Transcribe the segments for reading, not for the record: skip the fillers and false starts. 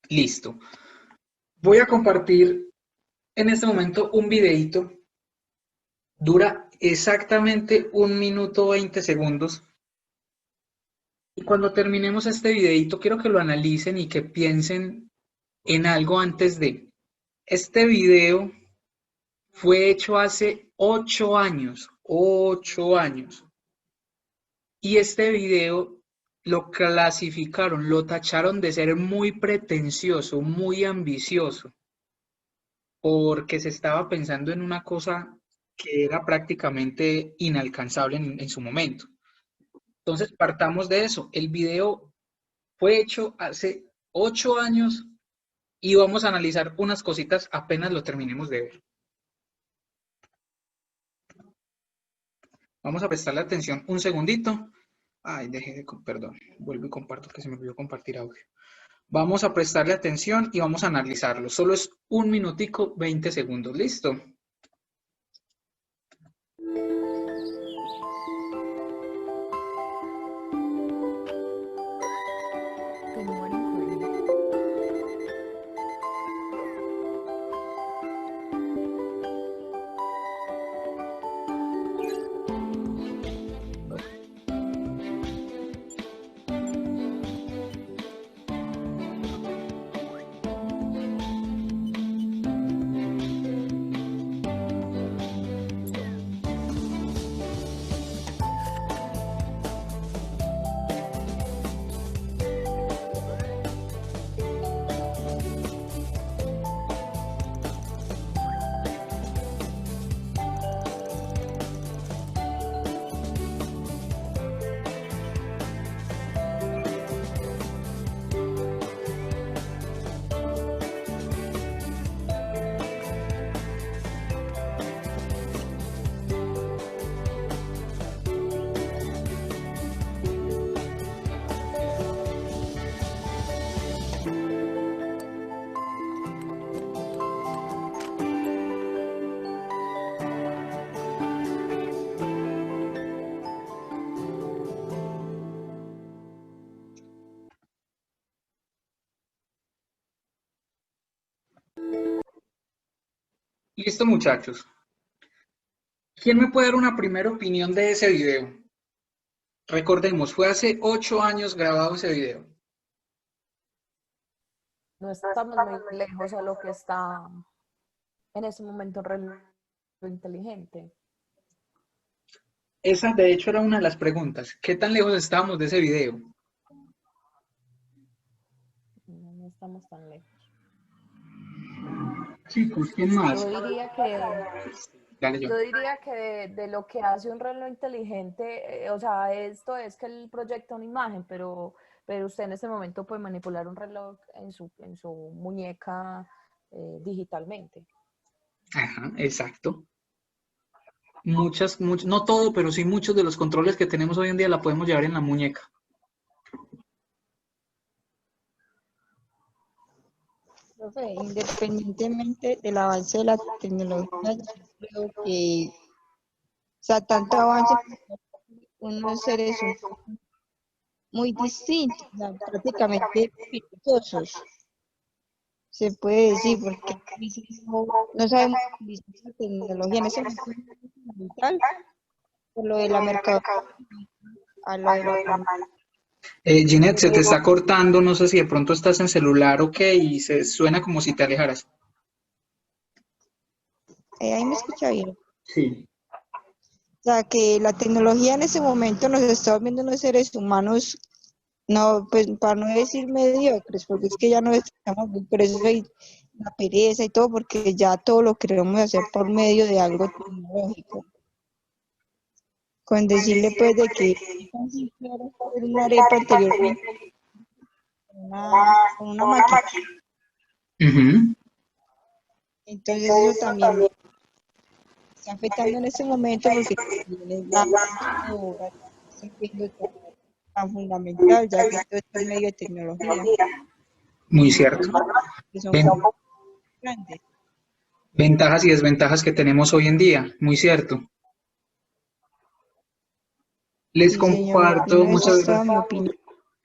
Listo. Voy a compartir en este momento un videito. Dura exactamente 1 minuto 20 segundos. Y cuando terminemos este videito, quiero que lo analicen y que piensen en algo antes de. Este video fue hecho hace 8 años. 8 años. Y este video lo clasificaron, lo tacharon de ser muy pretencioso, muy ambicioso, porque se estaba pensando en una cosa que era prácticamente inalcanzable en su momento. Entonces, partamos de eso. El video fue hecho hace 8 años y vamos a analizar unas cositas apenas lo terminemos de ver. Vamos a prestarle atención un segundito. Ay, perdón, vuelvo y comparto que se me olvidó compartir audio. Vamos a prestarle atención y vamos a analizarlo. Solo es 1 minuto 20 segundos. ¿Listo? Good morning, Courtney. Listo, muchachos. ¿Quién me puede dar una primera opinión de ese video? Recordemos, fue hace 8 años grabado ese video. No estamos muy lejos a lo que está en ese momento un reloj inteligente. Esa, de hecho, era una de las preguntas. ¿Qué tan lejos estábamos de ese video? No estamos tan lejos. Chicos, ¿quién más? Yo diría que, Dale yo. yo diría que de lo que hace un reloj inteligente, o sea, esto es que él proyecta una imagen, pero usted en ese momento puede manipular un reloj en su muñeca digitalmente. Ajá, exacto. No todo, pero sí muchos de los controles que tenemos hoy en día la podemos llevar en la muñeca. Profe, independientemente del avance de la tecnología, yo creo que, o sea, tanto avance, unos seres humanos muy distintos, o sea, prácticamente peligrosos, se puede decir, porque no sabemos utilizar la tecnología en ese momento es fundamental, por lo de la mercadotecnia, a lo de la Ginette, se te está cortando, no sé si de pronto estás en celular o qué, y se suena como si te alejaras. ahí me escucha bien. Sí. O sea, que la tecnología en ese momento nos está volviendo unos seres humanos. No, pues para no decir mediocres, porque es que ya no estamos, por eso hay la pereza y todo, porque ya todo lo queremos hacer por medio de algo tecnológico. Con decirle pues de que es tan simple ahora hacer una arepa anteriormente con una máquina. Ujú. Entonces eso también está afectando en este momento porque también es la hora, está siendo tan fundamental, ya que todo está en medio de tecnología, Muy cierto. que son Ven- grandes. Ventajas y desventajas que tenemos hoy en día, muy cierto. Les Sí, señor, comparto opino eso, es muchas toda gracias. mi opinión.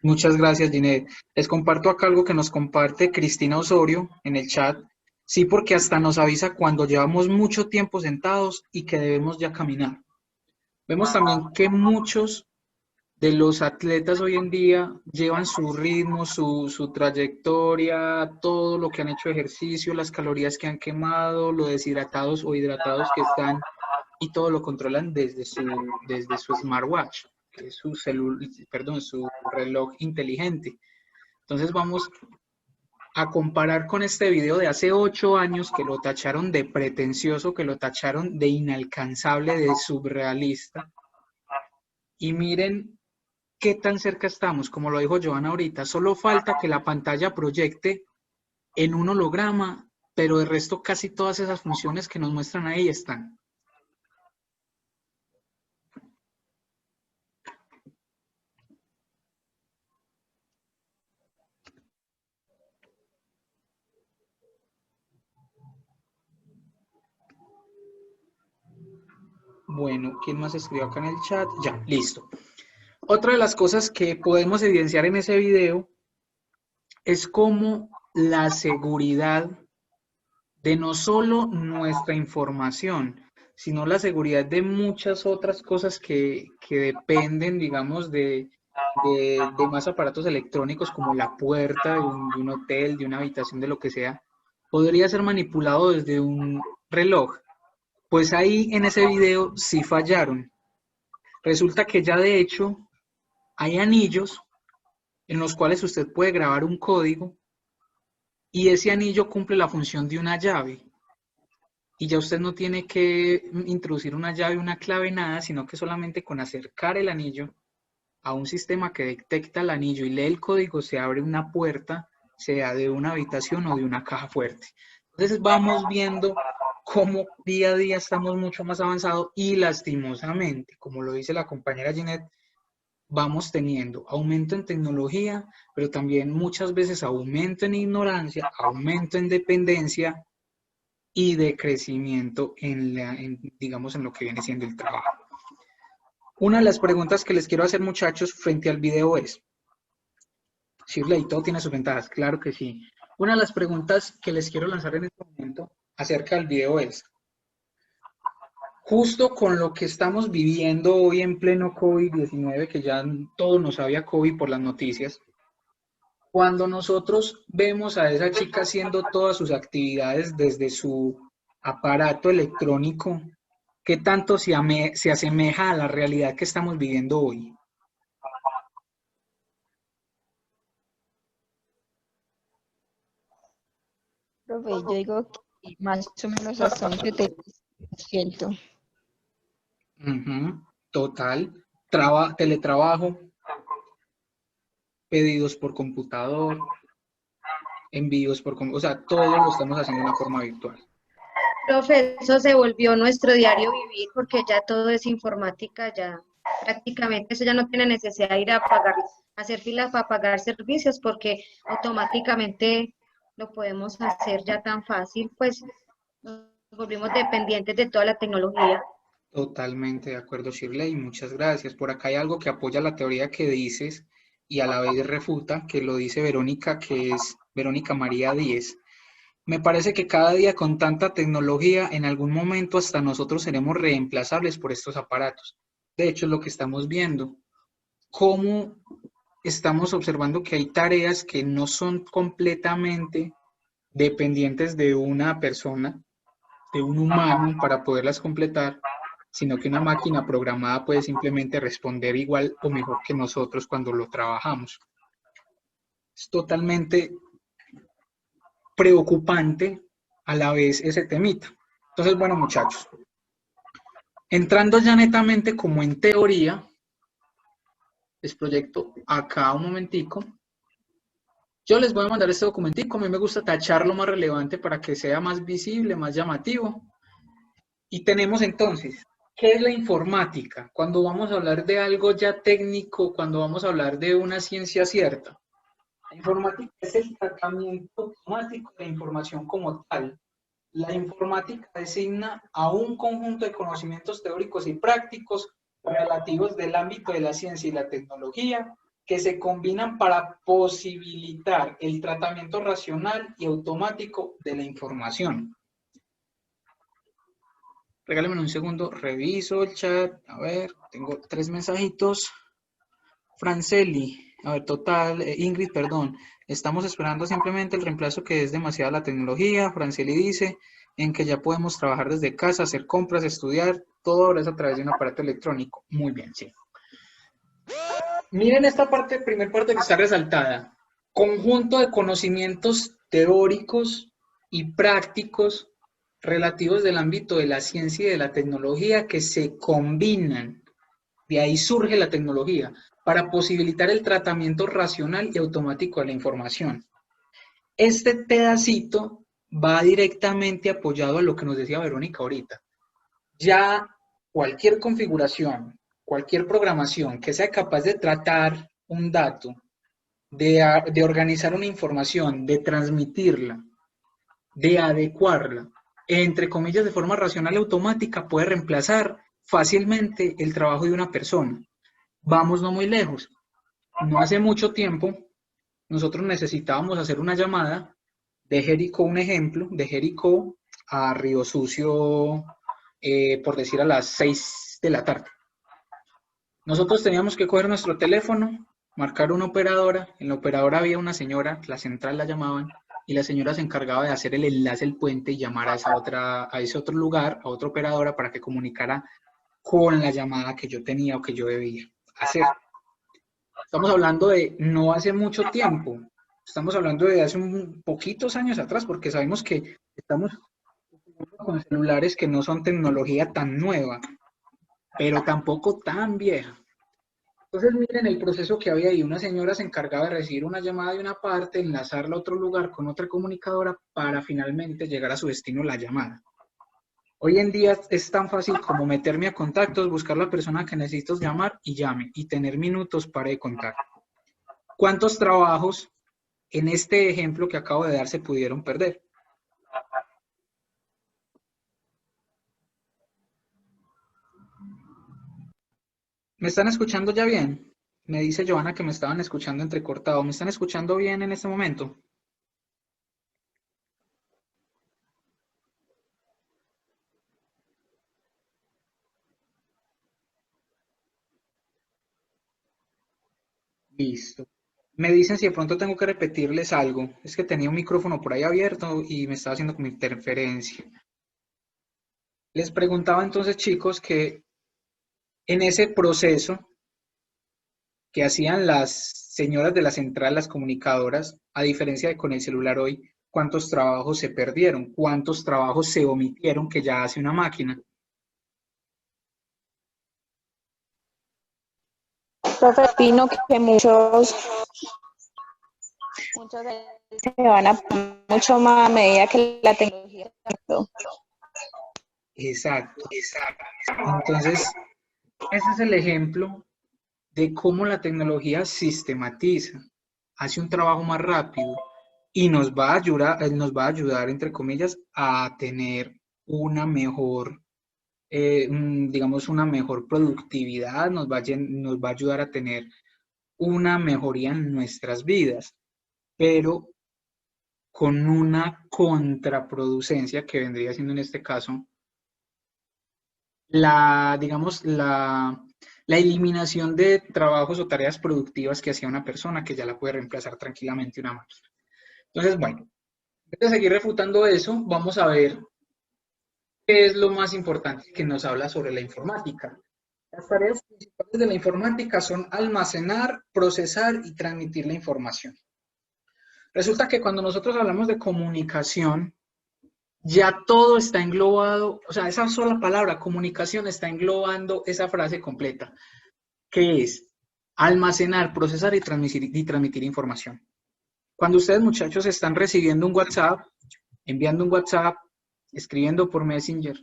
Muchas gracias, Ginette. Les comparto acá algo que nos comparte Cristina Osorio en el chat. Sí, porque hasta nos avisa cuando llevamos mucho tiempo sentados y que debemos ya caminar. Vemos también que muchos de los atletas hoy en día llevan su ritmo, su trayectoria, todo lo que han hecho de ejercicio, las calorías que han quemado, lo deshidratados o hidratados que están, y todo lo controlan desde su smartwatch, que es su reloj inteligente. Entonces vamos a comparar con este video de hace 8 años que lo tacharon de pretencioso, que lo tacharon de inalcanzable, de surrealista. Y miren qué tan cerca estamos, como lo dijo Joana ahorita. Solo falta que la pantalla proyecte en un holograma, pero de resto casi todas esas funciones que nos muestran ahí están. Bueno, ¿quién más escribió acá en el chat? Ya, listo. Otra de las cosas que podemos evidenciar en ese video es cómo la seguridad de no solo nuestra información, sino la seguridad de muchas otras cosas que dependen, digamos, de más aparatos electrónicos como la puerta de un hotel, de una habitación, de lo que sea, podría ser manipulado desde un reloj. Pues ahí en ese video sí fallaron. Resulta que ya de hecho hay anillos en los cuales usted puede grabar un código y ese anillo cumple la función de una llave. Y ya usted no tiene que introducir una llave, una clave, nada, sino que solamente con acercar el anillo a un sistema que detecta el anillo y lee el código, se abre una puerta, sea de una habitación o de una caja fuerte. Entonces vamos viendo cómo día a día estamos mucho más avanzados y lastimosamente, como lo dice la compañera Ginette, vamos teniendo aumento en tecnología, pero también muchas veces aumento en ignorancia, aumento en dependencia y de crecimiento digamos, en lo que viene siendo el trabajo. Una de las preguntas que les quiero hacer, muchachos, frente al video es, Shirley, todo tiene sus ventajas, claro que sí. Una de las preguntas que les quiero lanzar en este momento acerca del video es, justo con lo que estamos viviendo hoy en pleno COVID-19, que ya todos nos sabía COVID por las noticias, cuando nosotros vemos a esa chica haciendo todas sus actividades desde su aparato electrónico, ¿qué tanto se asemeja a la realidad que estamos viviendo hoy? Profe, yo digo que más o menos hasta un 70%. Total. Teletrabajo, pedidos por computador, envíos o sea, todo lo estamos haciendo de una forma virtual. Profe, eso se volvió nuestro diario vivir porque ya todo es informática, ya prácticamente eso ya no tiene necesidad de ir a pagar, hacer filas para pagar servicios porque automáticamente lo podemos hacer ya tan fácil, pues nos volvimos dependientes de toda la tecnología. Totalmente de acuerdo, Shirley, muchas gracias. Por acá hay algo que apoya la teoría que dices y a la vez refuta, que lo dice Verónica, que es Verónica María Díez. Me parece que cada día con tanta tecnología, en algún momento hasta nosotros seremos reemplazables por estos aparatos. De hecho, es lo que estamos viendo. Cómo estamos observando que hay tareas que no son completamente dependientes de una persona, de un humano para poderlas completar, sino que una máquina programada puede simplemente responder igual o mejor que nosotros cuando lo trabajamos. Es totalmente preocupante a la vez ese temita. Entonces, bueno, muchachos, entrando ya netamente como en teoría, les proyecto acá un momentico. Yo les voy a mandar este documentico, a mí me gusta tachar lo más relevante para que sea más visible, más llamativo. Y tenemos entonces, ¿qué es la informática? Cuando vamos a hablar de algo ya técnico, cuando vamos a hablar de una ciencia cierta. La informática es el tratamiento automático de la información como tal. La informática designa a un conjunto de conocimientos teóricos y prácticos relativos del ámbito de la ciencia y la tecnología que se combinan para posibilitar el tratamiento racional y automático de la información. Regálame un segundo, reviso el chat. A ver, tengo 3 mensajitos. Franceli, a ver, total, Ingrid, perdón. Estamos esperando simplemente el reemplazo que es demasiada la tecnología. Franceli dice, en que ya podemos trabajar desde casa, hacer compras, estudiar, todo ahora es a través de un aparato electrónico. Muy bien, sí. Miren esta parte, primera parte que está resaltada. Conjunto de conocimientos teóricos y prácticos relativos del ámbito de la ciencia y de la tecnología que se combinan. De ahí surge la tecnología, para posibilitar el tratamiento racional y automático de la información. Este pedacito va directamente apoyado a lo que nos decía Verónica ahorita. Ya cualquier configuración, cualquier programación que sea capaz de tratar un dato, de organizar una información, de transmitirla, de adecuarla, entre comillas, de forma racional y automática, puede reemplazar fácilmente el trabajo de una persona. Vamos no muy lejos. No hace mucho tiempo, nosotros necesitábamos hacer una llamada de Jericó, un ejemplo, de Jericó a Río Sucio, por decir a las 6 de la tarde. Nosotros teníamos que coger nuestro teléfono, marcar una operadora, en la operadora había una señora, la central la llamaban, y la señora se encargaba de hacer el enlace del puente y llamar a ese otro lugar, a otra operadora, para que comunicara con la llamada que yo tenía o que yo debía hacer. Estamos hablando de no hace mucho tiempo, estamos hablando de hace poquitos años atrás, porque sabemos que estamos con celulares que no son tecnología tan nueva, pero tampoco tan vieja. Entonces miren el proceso que había ahí. Una señora se encargaba de recibir una llamada de una parte, enlazarla a otro lugar con otra comunicadora para finalmente llegar a su destino la llamada. Hoy en día es tan fácil como meterme a contactos, buscar la persona que necesito llamar y llame, y tener minutos para de contacto. ¿Cuántos trabajos en este ejemplo que acabo de dar se pudieron perder? ¿Me están escuchando ya bien? Me dice Joana que me estaban escuchando entrecortado. ¿Me están escuchando bien en este momento? Listo. Me dicen si de pronto tengo que repetirles algo. Es que tenía un micrófono por ahí abierto y me estaba haciendo como interferencia. Les preguntaba entonces, chicos, que en ese proceso que hacían las señoras de la central, las comunicadoras, a diferencia de con el celular hoy, ¿cuántos trabajos se perdieron? ¿Cuántos trabajos se omitieron que ya hace una máquina? Profe, opino que muchos se van a poner mucho más a medida que la tecnología. Exacto, exacto. Entonces, ese es el ejemplo de cómo la tecnología sistematiza, hace un trabajo más rápido y nos va a ayudar, entre comillas, a tener una mejor, digamos, una mejor productividad, nos va a ayudar a tener una mejoría en nuestras vidas, pero con una contraproducencia que vendría siendo en este caso digamos, la eliminación de trabajos o tareas productivas que hacía una persona que ya la puede reemplazar tranquilamente una máquina. Entonces, bueno, antes de seguir refutando eso, vamos a ver qué es lo más importante que nos habla sobre la informática. Las tareas principales de la informática son almacenar, procesar y transmitir la información. Resulta que cuando nosotros hablamos de comunicación, ya todo está englobado, o sea, esa sola palabra, comunicación, está englobando esa frase completa, que es almacenar, procesar y transmitir información. Cuando ustedes, muchachos, están recibiendo un WhatsApp, enviando un WhatsApp, escribiendo por Messenger,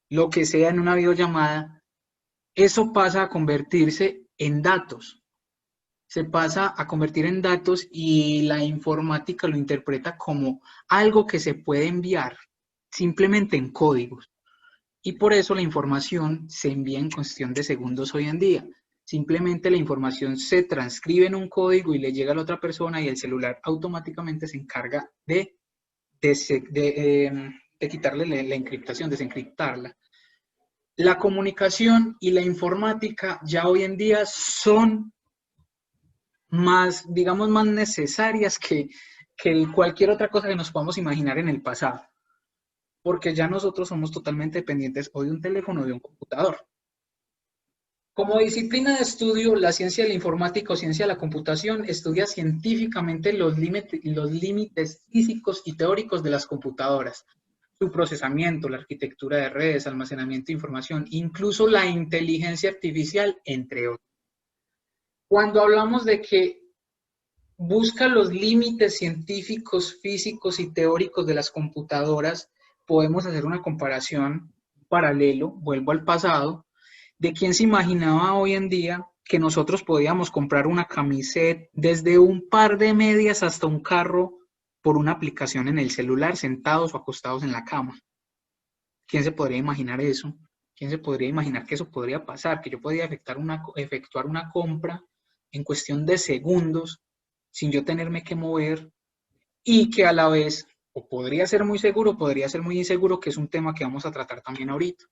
lo que sea en una videollamada, eso pasa a convertirse en datos. Se pasa a convertir en datos y la informática lo interpreta como algo que se puede enviar simplemente en códigos. Y por eso la información se envía en cuestión de segundos hoy en día. Simplemente la información se transcribe en un código y le llega a la otra persona y el celular automáticamente se encarga de quitarle la encriptación, desencriptarla. La comunicación y la informática ya hoy en día son más, digamos, más necesarias que cualquier otra cosa que nos podamos imaginar en el pasado, porque ya nosotros somos totalmente dependientes o de un teléfono o de un computador. Como disciplina de estudio, la ciencia de la informática o ciencia de la computación estudia científicamente los límites físicos y teóricos de las computadoras, su procesamiento, la arquitectura de redes, almacenamiento de información, incluso la inteligencia artificial, entre otros. Cuando hablamos de que busca los límites científicos, físicos y teóricos de las computadoras, podemos hacer una comparación paralelo, vuelvo al pasado, de quién se imaginaba hoy en día que nosotros podíamos comprar una camiseta desde un par de medias hasta un carro por una aplicación en el celular, sentados o acostados en la cama. ¿Quién se podría imaginar eso? ¿Quién se podría imaginar que eso podría pasar? Que yo podía efectuar una compra en cuestión de segundos sin yo tenerme que mover y que a la vez, o podría ser muy seguro, podría ser muy inseguro, que es un tema que vamos a tratar también ahorita.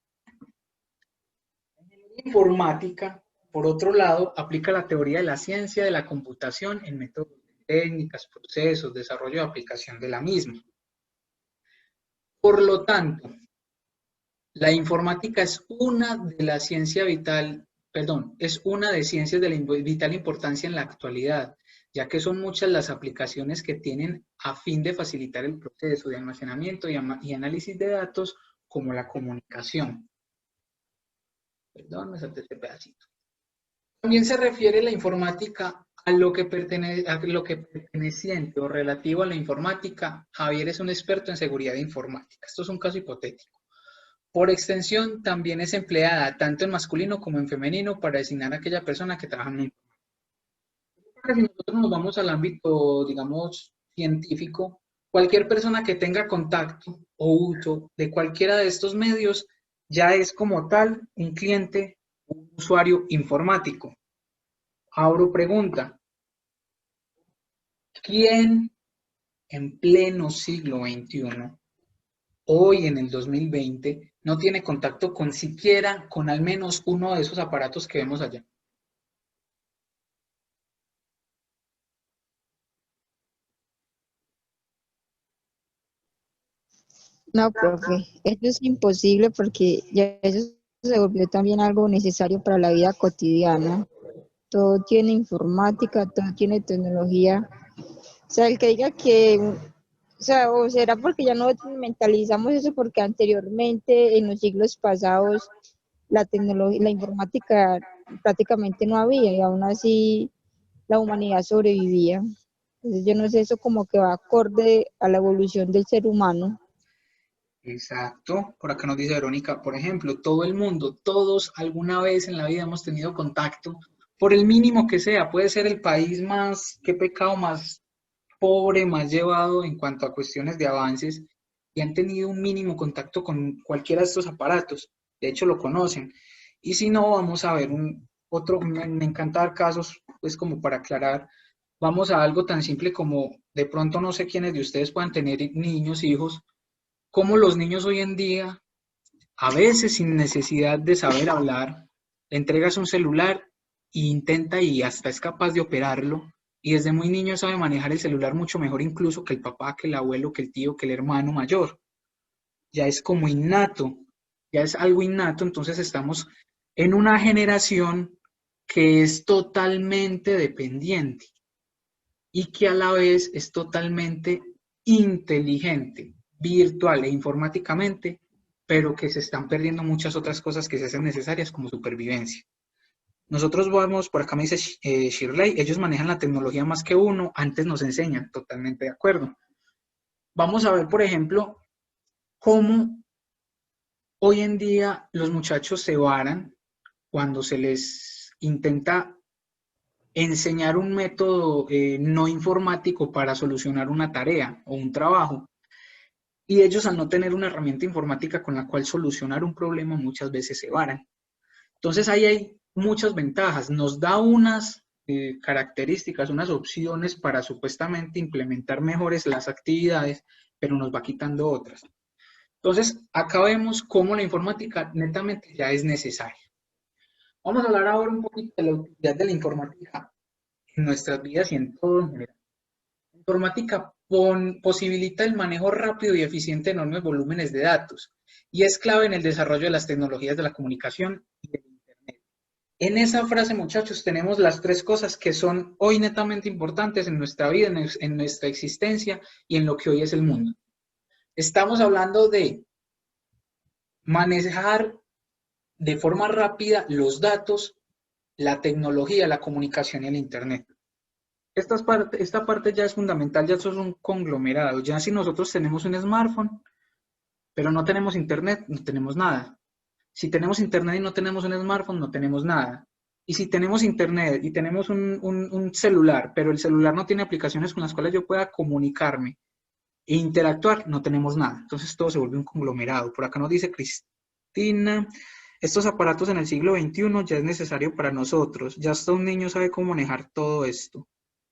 La informática, por otro lado, aplica la teoría de la ciencia de la computación en métodos, técnicas, procesos, desarrollo y aplicación de la misma. Por lo tanto, la informática es una de las ciencias vital, perdón, es una de ciencias de vital importancia en la actualidad, ya que son muchas las aplicaciones que tienen a fin de facilitar el proceso de almacenamiento y análisis de datos, como la comunicación. Perdón, me salté este pedacito. También se refiere la informática a lo que perteneciente o relativo a la informática. Javier es un experto en seguridad informática. Esto es un caso hipotético. Por extensión, también es empleada tanto en masculino como en femenino para designar a aquella persona que trabaja en la informática. Si nosotros nos vamos al ámbito, digamos, científico, cualquier persona que tenga contacto o uso de cualquiera de estos medios ya es como tal un cliente, un usuario informático. Abro pregunta. ¿Quién en pleno siglo XXI, hoy en el 2020, no tiene contacto con siquiera con al menos uno de esos aparatos que vemos allá? No, profe, eso es imposible porque ya eso se volvió también algo necesario para la vida cotidiana. Todo tiene informática, todo tiene tecnología. O sea, el que diga que, o sea, o será porque ya no mentalizamos eso, porque anteriormente, en los siglos pasados, la tecnología, la informática prácticamente no había y aún así la humanidad sobrevivía. Entonces yo no sé, eso como que va acorde a la evolución del ser humano. Exacto. Por acá nos dice Verónica, por ejemplo, todo el mundo, todos alguna vez en la vida hemos tenido contacto, por el mínimo que sea. Puede ser el país más, qué pecado, más pobre, más llevado en cuanto a cuestiones de avances, y han tenido un mínimo contacto con cualquiera de estos aparatos. De hecho, lo conocen. Y si no, vamos a ver otro, me encanta dar casos, pues como para aclarar. Vamos a algo tan simple como, de pronto no sé quiénes de ustedes puedan tener niños, hijos, como los niños hoy en día, a veces sin necesidad de saber hablar, le entregas un celular e intenta y hasta es capaz de operarlo, y desde muy niño sabe manejar el celular mucho mejor incluso que el papá, que el abuelo, que el tío, que el hermano mayor. Ya es como innato, ya es algo innato. Entonces estamos en una generación que es totalmente dependiente y que a la vez es totalmente inteligente, virtual e informáticamente, pero que se están perdiendo muchas otras cosas que se hacen necesarias como supervivencia. Nosotros vamos, por acá me dice Shirley, ellos manejan la tecnología más que uno, antes nos enseñan, totalmente de acuerdo. Vamos a ver, por ejemplo, cómo hoy en día los muchachos se varan cuando se les intenta enseñar un método no informático para solucionar una tarea o un trabajo. Y ellos, al no tener una herramienta informática con la cual solucionar un problema, muchas veces se varan. Entonces ahí hay muchas ventajas, nos da unas características, unas opciones para supuestamente implementar mejores las actividades, pero nos va quitando otras. Entonces, acá vemos cómo la informática netamente ya es necesaria. Vamos a hablar ahora un poquito de la utilidad de la informática en nuestras vidas y en todo en general. La informática posibilita el manejo rápido y eficiente de enormes volúmenes de datos y es clave en el desarrollo de las tecnologías de la comunicación y del Internet. En esa frase, muchachos, tenemos las tres cosas que son hoy netamente importantes en nuestra vida, en nuestra existencia y en lo que hoy es el mundo. Estamos hablando de manejar de forma rápida los datos, la tecnología, la comunicación y el Internet. Esta parte ya es fundamental, ya eso es un conglomerado. Ya si nosotros tenemos un smartphone, pero no tenemos Internet, no tenemos nada. Si tenemos Internet y no tenemos un smartphone, no tenemos nada. Y si tenemos Internet y tenemos un celular, pero el celular no tiene aplicaciones con las cuales yo pueda comunicarme e interactuar, no tenemos nada. Entonces todo se vuelve un conglomerado. Por acá nos dice Cristina, estos aparatos en el siglo XXI ya es necesario para nosotros. Ya hasta un niño sabe cómo manejar todo esto.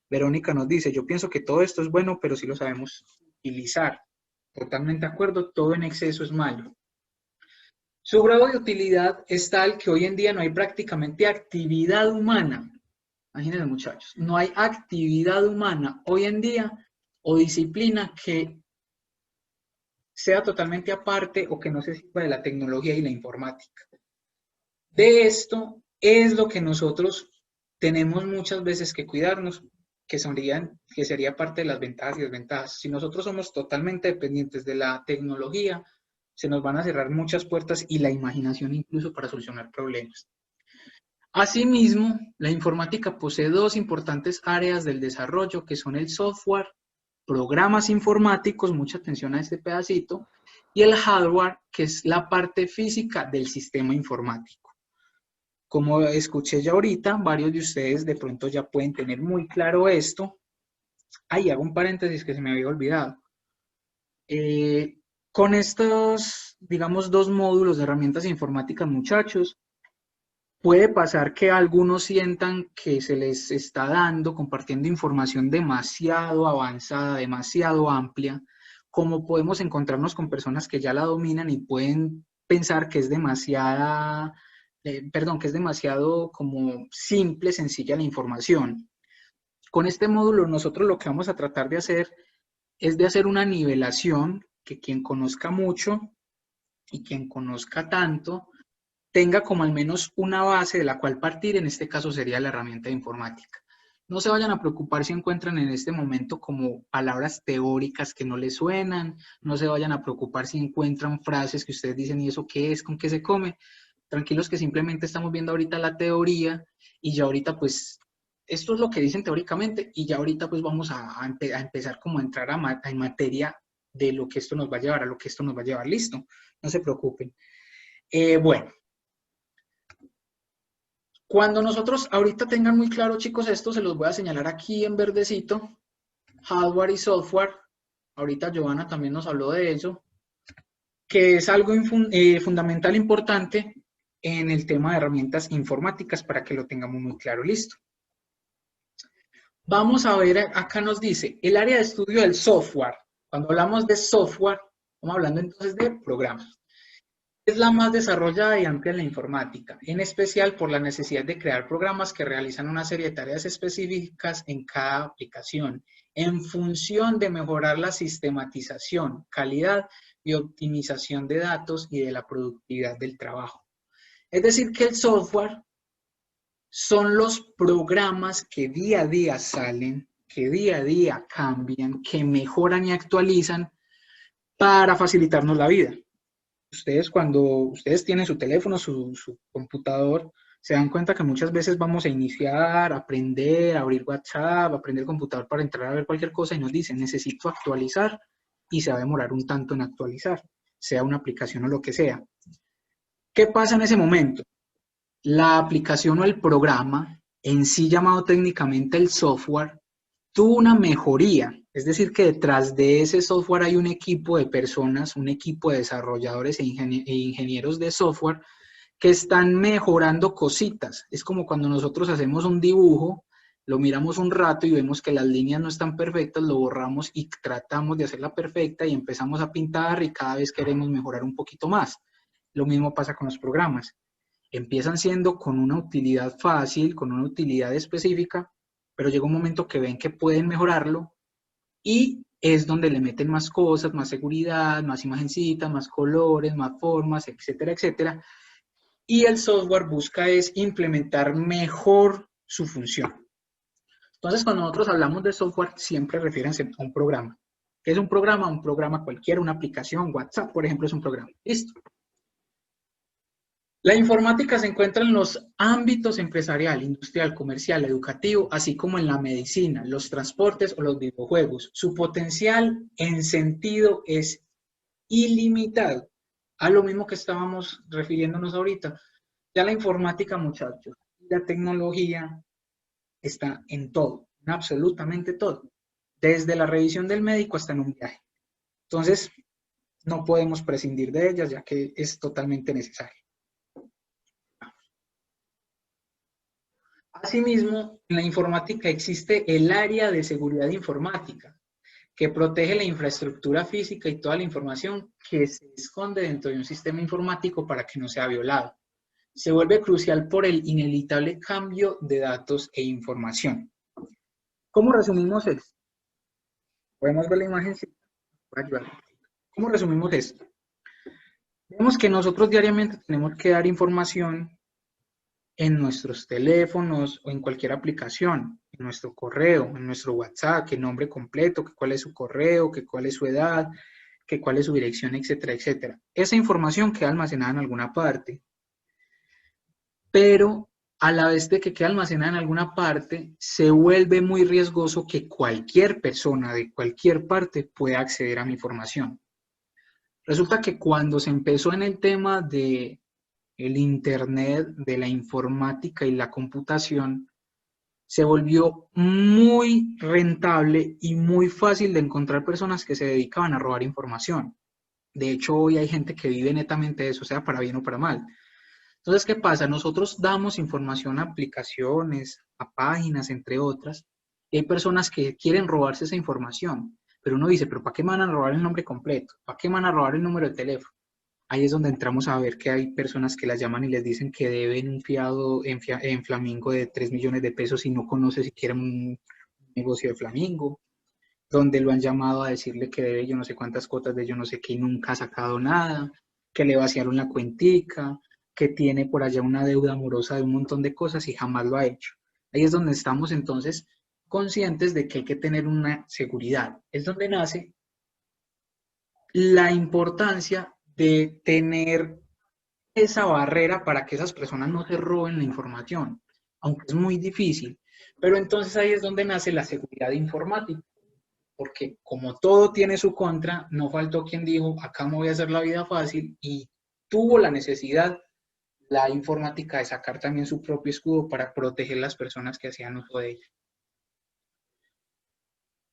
Verónica nos dice, yo pienso que todo esto es bueno, pero sí lo sabemos utilizar. Totalmente de acuerdo, todo en exceso es malo. Su grado de utilidad es tal que hoy en día no hay prácticamente actividad humana. Imagínense, muchachos, no hay actividad humana hoy en día o disciplina que sea totalmente aparte o que no se sirva de la tecnología y la informática. De esto es lo que nosotros tenemos muchas veces que cuidarnos, que sería parte de las ventajas y desventajas. Si nosotros somos totalmente dependientes de la tecnología, se nos van a cerrar muchas puertas y la imaginación incluso para solucionar problemas. Asimismo, la informática posee dos importantes áreas del desarrollo que son el software, programas informáticos, mucha atención a este pedacito, y el hardware, que es la parte física del sistema informático. Como escuché ya ahorita, varios de ustedes de pronto ya pueden tener muy claro esto. Ahí hago un paréntesis que se me había olvidado. Con estos, digamos, dos módulos de herramientas informáticas, muchachos, puede pasar que algunos sientan que se les está dando, compartiendo información demasiado avanzada, demasiado amplia, como podemos encontrarnos con personas que ya la dominan y pueden pensar que es demasiado como simple, sencilla la información. Con este módulo nosotros lo que vamos a tratar de hacer es de hacer una nivelación, que quien conozca mucho y quien conozca tanto, tenga como al menos una base de la cual partir, en este caso sería la herramienta de informática. No se vayan a preocupar si encuentran en este momento como palabras teóricas que no les suenan, no se vayan a preocupar si encuentran frases que ustedes dicen, ¿y eso qué es? ¿Con qué se come? Tranquilos que simplemente estamos viendo ahorita la teoría y ya ahorita pues esto es lo que dicen teóricamente y ya ahorita pues vamos a empezar como a entrar en materia de lo que esto nos va a llevar, a lo que esto nos va a llevar. Listo, no se preocupen. Bueno, cuando nosotros ahorita tengan muy claro, chicos, esto se los voy a señalar aquí en verdecito, hardware y software. Ahorita Giovanna también nos habló de eso, que es algo fundamental, importante en el tema de herramientas informáticas para que lo tengamos muy claro. Listo. Vamos a ver, acá nos dice, el área de estudio del software. Cuando hablamos de software, estamos hablando entonces de programas. Es la más desarrollada y amplia en la informática, en especial por la necesidad de crear programas que realizan una serie de tareas específicas en cada aplicación, en función de mejorar la sistematización, calidad y optimización de datos y de la productividad del trabajo. Es decir, que el software son los programas que día a día salen, que día a día cambian, que mejoran y actualizan para facilitarnos la vida. Ustedes cuando ustedes tienen su teléfono, su computador, se dan cuenta que muchas veces vamos a iniciar, aprender, abrir WhatsApp, aprender el computador para entrar a ver cualquier cosa y nos dicen, necesito actualizar y se va a demorar un tanto en actualizar, sea una aplicación o lo que sea. ¿Qué pasa en ese momento? La aplicación o el programa, en sí llamado técnicamente el software, tuvo una mejoría. Es decir, que detrás de ese software hay un equipo de personas, un equipo de desarrolladores e ingenieros de software que están mejorando cositas. Es como cuando nosotros hacemos un dibujo, lo miramos un rato y vemos que las líneas no están perfectas, lo borramos y tratamos de hacerla perfecta y empezamos a pintar y cada vez queremos mejorar un poquito más. Lo mismo pasa con los programas. Empiezan siendo con una utilidad fácil, con una utilidad específica, pero llega un momento que ven que pueden mejorarlo y es donde le meten más cosas, más seguridad, más imagencitas, más colores, más formas, etcétera, etcétera. Y el software busca es implementar mejor su función. Entonces, cuando nosotros hablamos de software, siempre refiérense a un programa. ¿Qué es un programa? Un programa cualquiera, una aplicación, WhatsApp, por ejemplo, es un programa. Listo. La informática se encuentra en los ámbitos empresarial, industrial, comercial, educativo, así como en la medicina, los transportes o los videojuegos. Su potencial en sentido es ilimitado. A lo mismo que estábamos refiriéndonos ahorita. Ya la informática, muchachos, la tecnología está en todo, en absolutamente todo. Desde la revisión del médico hasta en un viaje. Entonces, no podemos prescindir de ellas, ya que es totalmente necesario. Asimismo, en la informática existe el área de seguridad informática, que protege la infraestructura física y toda la información que se esconde dentro de un sistema informático para que no sea violado. Se vuelve crucial por el inevitable cambio de datos e información. ¿Cómo resumimos esto? Podemos ver la imagen. ¿Cómo resumimos esto? Vemos que nosotros diariamente tenemos que dar información en nuestros teléfonos o en cualquier aplicación, en nuestro correo, en nuestro WhatsApp, que nombre completo, que cuál es su correo, que cuál es su edad, que cuál es su dirección, etcétera, etcétera. Esa información queda almacenada en alguna parte, pero a la vez de que queda almacenada en alguna parte, se vuelve muy riesgoso que cualquier persona de cualquier parte pueda acceder a mi información. Resulta que cuando se empezó en el tema de el Internet, de la informática y la computación, se volvió muy rentable y muy fácil de encontrar personas que se dedicaban a robar información. De hecho, hoy hay gente que vive netamente de eso, sea para bien o para mal. Entonces, ¿qué pasa? Nosotros damos información a aplicaciones, a páginas, entre otras, y hay personas que quieren robarse esa información, pero uno dice, ¿pero para qué me van a robar el nombre completo? ¿Para qué me van a robar el número de teléfono? Ahí es donde entramos a ver que hay personas que las llaman y les dicen que deben un fiado en Flamingo de 3 millones de pesos y no conoce siquiera un negocio de Flamingo, donde lo han llamado a decirle que debe yo no sé cuántas cuotas de yo no sé qué y nunca ha sacado nada, que le vaciaron la cuentica, que tiene por allá una deuda amorosa de un montón de cosas y jamás lo ha hecho. Ahí es donde estamos entonces conscientes de que hay que tener una seguridad. Es donde nace la importancia de tener esa barrera para que esas personas no se roben la información, aunque es muy difícil. Pero entonces ahí es donde nace la seguridad informática, porque como todo tiene su contra, no faltó quien dijo, acá me voy a hacer la vida fácil y tuvo la necesidad la informática de sacar también su propio escudo para proteger las personas que hacían uso de ella.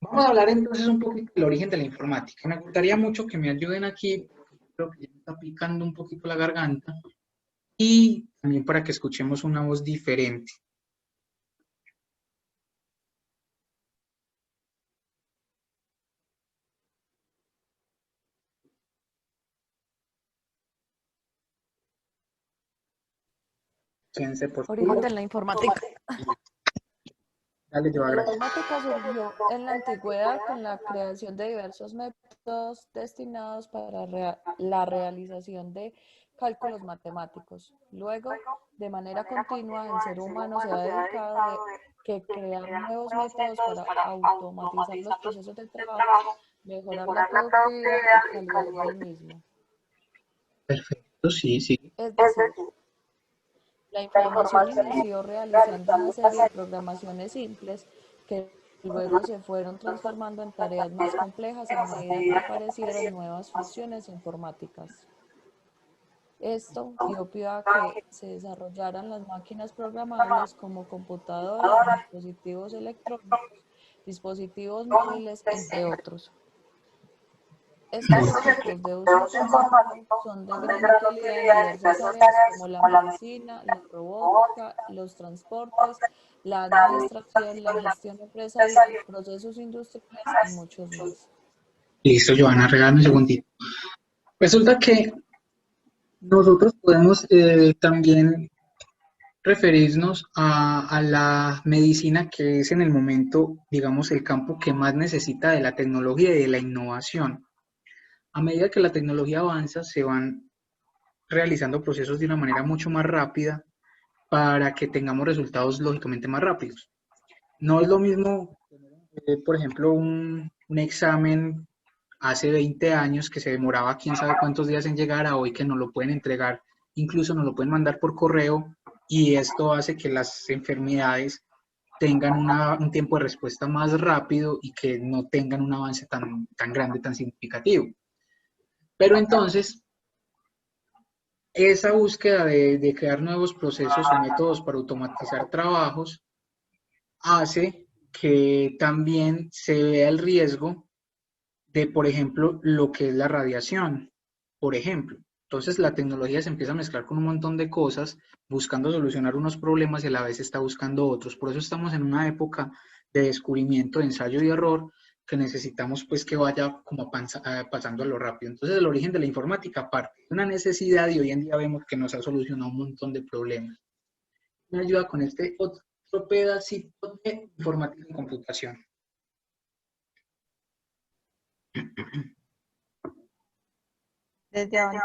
Vamos a hablar entonces un poquito del origen de la informática. Me gustaría mucho que me ayuden aquí, porque creo que ya me está picando un poquito la garganta, y también para que escuchemos una voz diferente. Origen de la informática. Dale, La gracias. informática surgió en la antigüedad con la creación de diversos métodos destinados para la realización de cálculos matemáticos. Luego, de manera continua, el ser humano se ha dedicado a crear nuevos métodos para automatizar los procesos de trabajo, mejorar la productividad y calidad del mismo. Perfecto, sí, sí. Es decir, la información inició realizando una serie de programaciones simples que luego se fueron transformando en tareas más complejas a medida que aparecieron nuevas funciones informáticas. Esto dio pie a que se desarrollaran las máquinas programables como computadoras, dispositivos electrónicos, dispositivos móviles, entre otros. Estos equipos de uso informático son de gran utilidad en diversas áreas como la medicina, la robótica, los transportes, la administración, la gestión empresarial, procesos industriales y muchos más. Listo, Joana, regálame un segundito. Resulta que nosotros podemos también referirnos a la medicina, que es en el momento, digamos, el campo que más necesita de la tecnología y de la innovación. A medida que la tecnología avanza, se van realizando procesos de una manera mucho más rápida para que tengamos resultados lógicamente más rápidos. No es lo mismo, por ejemplo, un examen hace 20 años que se demoraba quién sabe cuántos días en llegar a hoy que nos lo pueden entregar, incluso nos lo pueden mandar por correo y esto hace que las enfermedades tengan un tiempo de respuesta más rápido y que no tengan un avance tan grande, tan significativo. Pero entonces, esa búsqueda de crear nuevos procesos o métodos para automatizar trabajos hace que también se vea el riesgo de, por ejemplo, lo que es la radiación, por ejemplo. Entonces la tecnología se empieza a mezclar con un montón de cosas, buscando solucionar unos problemas y a la vez está buscando otros. Por eso estamos en una época de descubrimiento, de ensayo y error, que necesitamos pues que vaya como pasando a lo rápido. Entonces el origen de la informática parte de una necesidad y hoy en día vemos que nos ha solucionado un montón de problemas. Me ayuda con este otro pedacito de informática y computación. Desde ahora.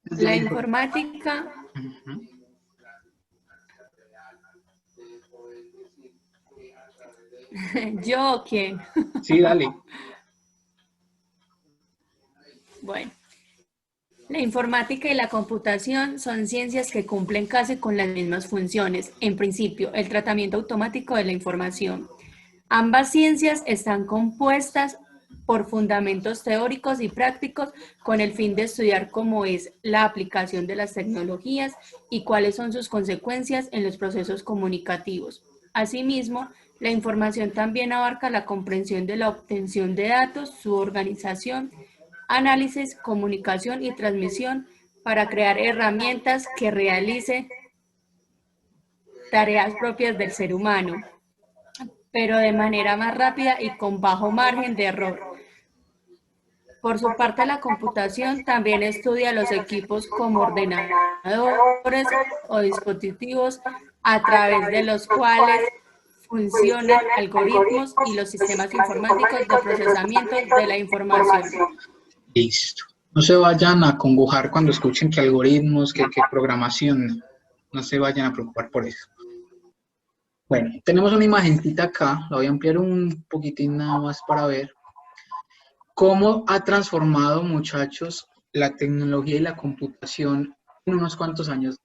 La informática Ujú. ¿yo o quién? Sí, dale. Bueno, la informática y la computación son ciencias que cumplen casi con las mismas funciones. En principio, el tratamiento automático de la información. Ambas ciencias están compuestas por fundamentos teóricos y prácticos con el fin de estudiar cómo es la aplicación de las tecnologías y cuáles son sus consecuencias en los procesos comunicativos. Asimismo, la información también abarca la comprensión de la obtención de datos, su organización, análisis, comunicación y transmisión para crear herramientas que realicen tareas propias del ser humano, pero de manera más rápida y con bajo margen de error. Por su parte, la computación también estudia los equipos como ordenadores o dispositivos a través de los cuales funcionan algoritmos y los sistemas informáticos de procesamiento de la información. Listo. No se vayan a congojar cuando escuchen que algoritmos, que programación, no se vayan a preocupar por eso. Bueno, tenemos una imagencita acá, la voy a ampliar un poquitín nada más para ver cómo ha transformado, muchachos, la tecnología y la computación en unos cuantos años.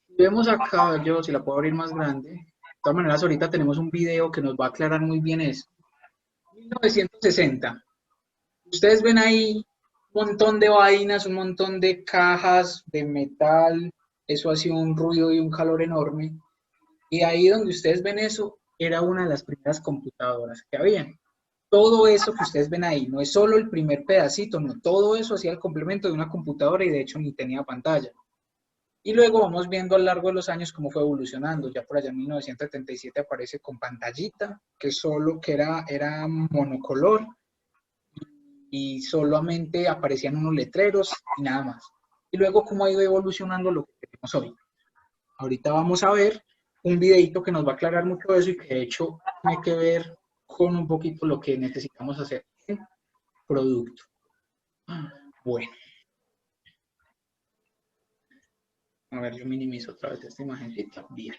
Vemos acá, yo si la puedo abrir más grande, de todas maneras ahorita tenemos un video que nos va a aclarar muy bien eso. 1960. Ustedes ven ahí un montón de vainas, un montón de cajas de metal, eso hacía un ruido y un calor enorme. Y ahí donde ustedes ven eso, era una de las primeras computadoras que habían. Todo eso que ustedes ven ahí, no es solo el primer pedacito, no, todo eso hacía el complemento de una computadora y de hecho ni tenía pantalla. Y luego vamos viendo a lo largo de los años cómo fue evolucionando. Ya por allá en 1977 aparece con pantallita, que era monocolor, y solamente aparecían unos letreros y nada más. Y luego cómo ha ido evolucionando lo que tenemos hoy. Ahorita vamos a ver un videito que nos va a aclarar mucho eso y que de hecho tiene que ver con un poquito lo que necesitamos hacer en producto. Bueno. A ver, yo minimizo otra vez esta imagencita. Bien.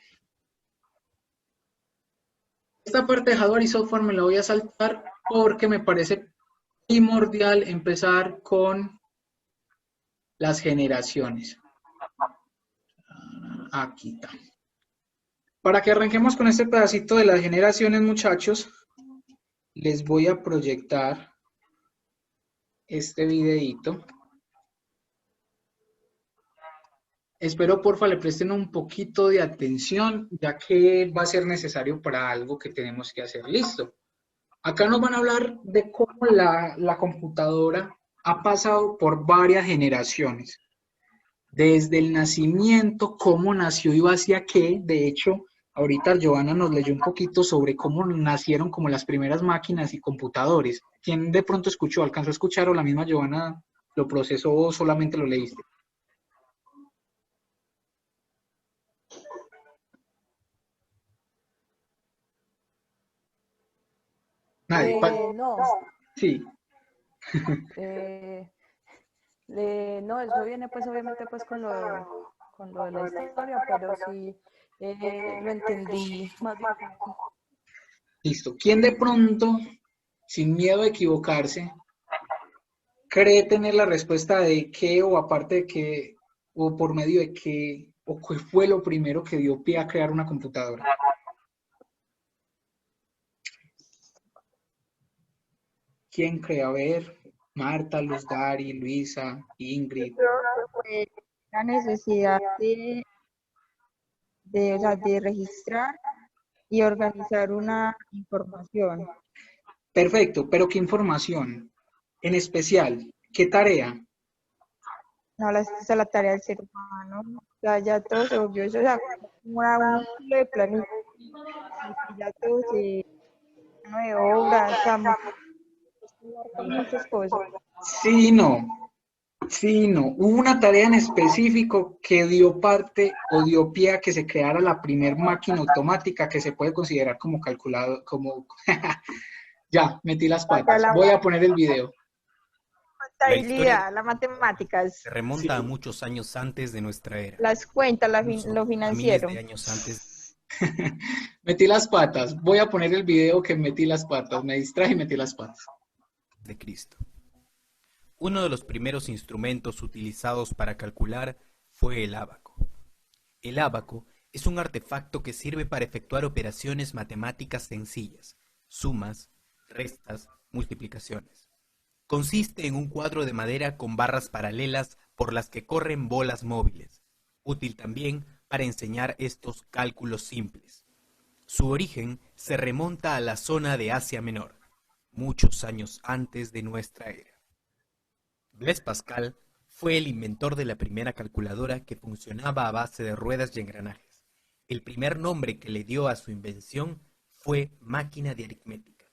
Esta parte de hardware y software me la voy a saltar porque me parece primordial empezar con las generaciones. Aquí está. Para que arranquemos con este pedacito de las generaciones, muchachos, les voy a proyectar este videito. Espero porfa le presten un poquito de atención, ya que va a ser necesario para algo que tenemos que hacer. Listo. Acá nos van a hablar de cómo la computadora ha pasado por varias generaciones. Desde el nacimiento, cómo nació y hacia qué. De hecho, ahorita Giovanna nos leyó un poquito sobre cómo nacieron como las primeras máquinas y computadores. ¿Quién de pronto escuchó, alcanzó a escuchar o la misma Giovanna lo procesó o solamente lo leíste? Nadie. No, Sí. no, eso viene pues obviamente pues con lo de la historia, pero sí lo entendí más bien como Listo. ¿Quién de pronto, sin miedo a equivocarse, cree tener la respuesta de qué o aparte de qué o por medio de qué o qué fue lo primero que dio pie a crear una computadora? ¿Quién cree? A ver, Marta, Luz Dari, Luisa, Ingrid. Creo que fue la necesidad o sea, de registrar y organizar una información. Perfecto, pero ¿qué información? En especial, ¿qué tarea? No, esa es la tarea del ser humano. O sea, ya todo se volvió eso, o sea, como un estilo de planilla. Y ya todo se mano de obra, o sea, muchas cosas. Sí, no. Sí, no. Hubo una tarea en específico que dio parte o dio pie a que se creara la primer máquina automática que se puede considerar como calculado, como... Ya, metí las patas. La Voy a poner el video. contabilidad, las matemáticas, Se remonta a muchos años antes de nuestra era. las cuentas, lo Incluso financiero. miles de años antes Metí las patas. Voy a poner el video que metí las patas. Me distraje y metí las patas. de Cristo. Uno de los primeros instrumentos utilizados para calcular fue el ábaco. El ábaco es un artefacto que sirve para efectuar operaciones matemáticas sencillas, sumas, restas, multiplicaciones. Consiste en un cuadro de madera con barras paralelas por las que corren bolas móviles, útil también para enseñar estos cálculos simples. Su origen se remonta a la zona de Asia Menor, muchos años antes de nuestra era. Blaise Pascal fue el inventor de la primera calculadora que funcionaba a base de ruedas y engranajes. El primer nombre que le dio a su invención fue máquina de aritmética.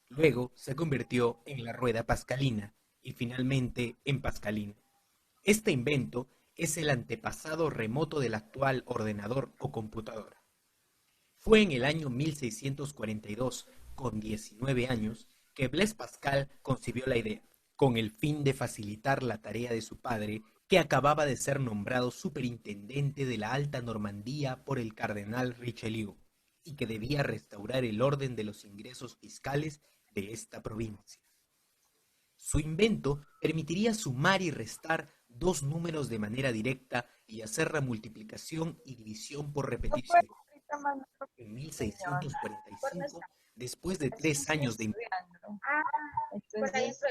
Luego se convirtió en la rueda pascalina y finalmente en pascalina. Este invento es el antepasado remoto del actual ordenador o computadora. Fue en el año 1642, con 19 años, que Blaise Pascal concibió la idea, con el fin de facilitar la tarea de su padre, que acababa de ser nombrado superintendente de la Alta Normandía por el cardenal Richelieu, y que debía restaurar el orden de los ingresos fiscales de esta provincia. Su invento permitiría sumar y restar dos números de manera directa y hacer la multiplicación y división por repetición. En 1645, después de 3 años de Entonces,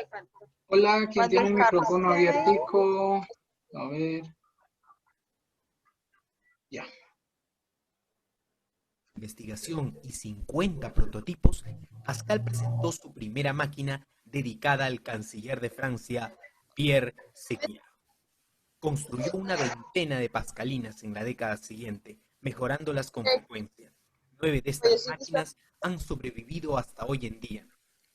Hola, ¿quién tiene el ¿cuántos micrófono carros tiene? abiertico? A ver. Ya. investigación y 50 prototipos, Pascal presentó su primera máquina dedicada al canciller de Francia, Pierre Séguier. Construyó una veintena de pascalinas en la década siguiente, mejorándolas con frecuencia. 9 de estas máquinas han sobrevivido hasta hoy en día.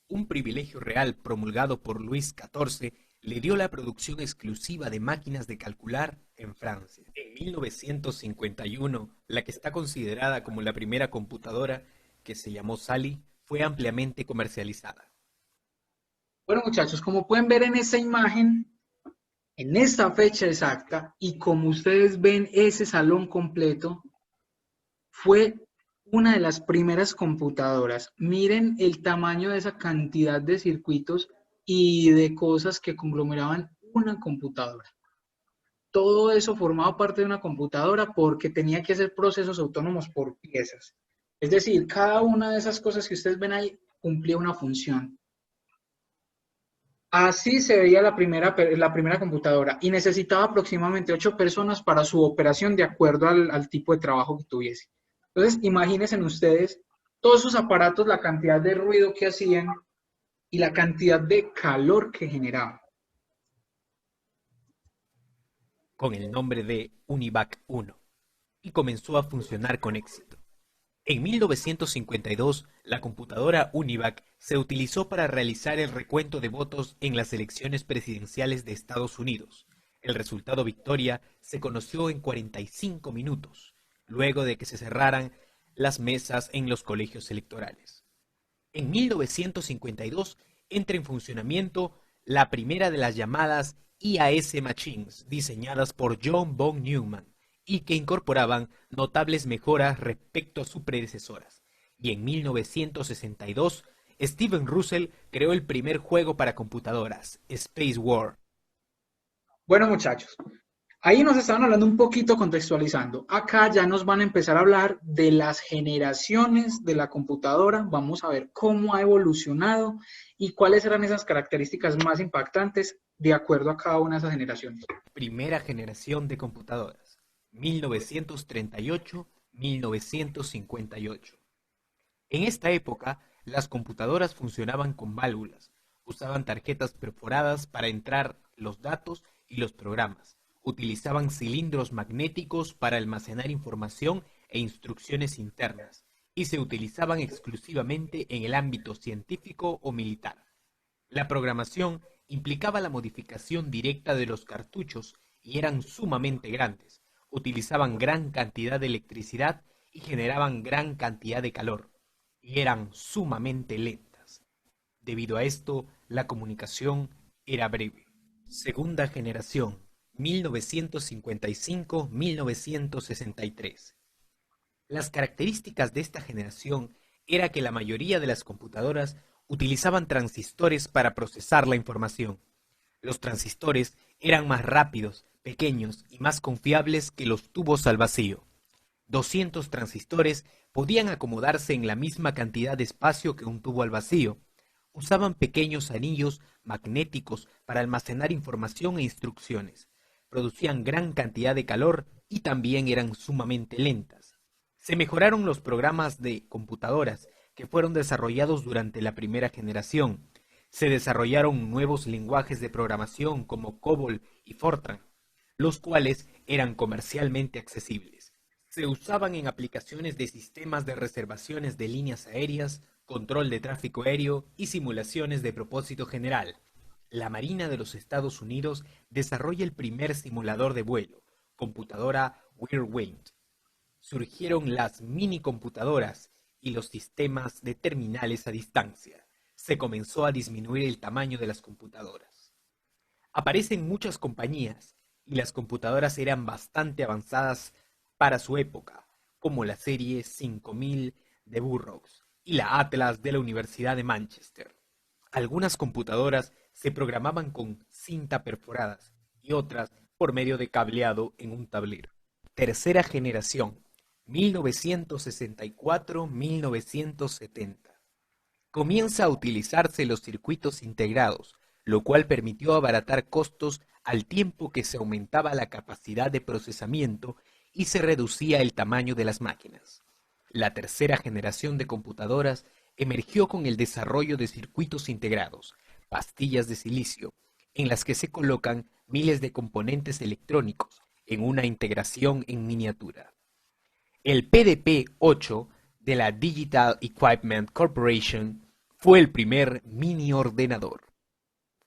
Un privilegio real promulgado por Luis XIV le dio la producción exclusiva de máquinas de calcular en Francia. En 1951, la que está considerada como la primera computadora, que se llamó Sally, fue ampliamente comercializada. Bueno, muchachos, como pueden ver en esta imagen, en esta fecha exacta, y como ustedes ven ese salón completo, fue una de las primeras computadoras. Miren el tamaño de esa cantidad de circuitos y de cosas que conglomeraban una computadora. Todo eso formaba parte de una computadora porque tenía que hacer procesos autónomos por piezas. Es decir, cada una de esas cosas que ustedes ven ahí cumplía una función. Así se veía la primera computadora y necesitaba aproximadamente 8 personas para su operación de acuerdo al tipo de trabajo que tuviese. Entonces, imagínense ustedes todos esos aparatos, la cantidad de ruido que hacían y la cantidad de calor que generaban. Con el nombre de UNIVAC 1 y comenzó a funcionar con éxito. En 1952, la computadora UNIVAC se utilizó para realizar el recuento de votos en las elecciones presidenciales de Estados Unidos. El resultado victoria se conoció en 45 minutos, luego de que se cerraran las mesas en los colegios electorales. En 1952 entra en funcionamiento la primera de las llamadas IAS Machines, diseñadas por John von Neumann, y que incorporaban notables mejoras respecto a sus predecesoras. Y en 1962, Steven Russell creó el primer juego para computadoras, Space War. Bueno, muchachos, ahí nos estaban hablando un poquito contextualizando. Acá ya nos van a empezar a hablar de las generaciones de la computadora. Vamos a ver cómo ha evolucionado y cuáles eran esas características más impactantes de acuerdo a cada una de esas generaciones. Primera generación de computadoras, 1938-1958. En esta época, las computadoras funcionaban con válvulas, usaban tarjetas perforadas para entrar los datos y los programas, utilizaban cilindros magnéticos para almacenar información e instrucciones internas, y se utilizaban exclusivamente en el ámbito científico o militar. La programación implicaba la modificación directa de los cartuchos y eran sumamente grandes, utilizaban gran cantidad de electricidad y generaban gran cantidad de calor, y eran sumamente lentas. Debido a esto, la comunicación era breve. Segunda generación, 1955-1963. Las características de esta generación era que la mayoría de las computadoras utilizaban transistores para procesar la información. Los transistores eran más rápidos, pequeños y más confiables que los tubos al vacío. 200 transistores podían acomodarse en la misma cantidad de espacio que un tubo al vacío. Usaban pequeños anillos magnéticos para almacenar información e instrucciones. Producían gran cantidad de calor y también eran sumamente lentas. Se mejoraron los programas de computadoras que fueron desarrollados durante la primera generación. Se desarrollaron nuevos lenguajes de programación como COBOL y Fortran, los cuales eran comercialmente accesibles. Se usaban en aplicaciones de sistemas de reservaciones de líneas aéreas, control de tráfico aéreo y simulaciones de propósito general. La Marina de los Estados Unidos desarrolla el primer simulador de vuelo, computadora Whirlwind. Surgieron las minicomputadoras y los sistemas de terminales a distancia. Se comenzó a disminuir el tamaño de las computadoras. Aparecen muchas compañías y las computadoras eran bastante avanzadas para su época, como la serie 5000 de Burroughs y la Atlas de la Universidad de Manchester. Algunas computadoras se programaban con cinta perforadas y otras por medio de cableado en un tablero. Tercera generación, 1964-1970. Comienza a utilizarse los circuitos integrados, lo cual permitió abaratar costos al tiempo que se aumentaba la capacidad de procesamiento y se reducía el tamaño de las máquinas. La tercera generación de computadoras emergió con el desarrollo de circuitos integrados, pastillas de silicio, en las que se colocan miles de componentes electrónicos en una integración en miniatura. El PDP-8 de la Digital Equipment Corporation fue el primer mini ordenador.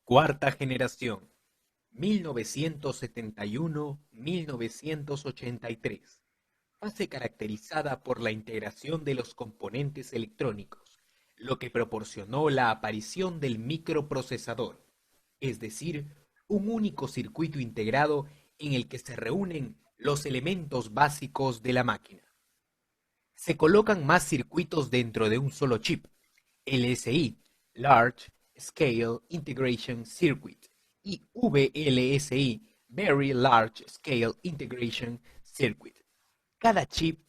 Cuarta generación, 1971-1983. Fase caracterizada por la integración de los componentes electrónicos, lo que proporcionó la aparición del microprocesador, es decir, un único circuito integrado en el que se reúnen los elementos básicos de la máquina. Se colocan más circuitos dentro de un solo chip, LSI, Large Scale Integration Circuit, y VLSI, Very Large Scale Integration Circuit. Cada chip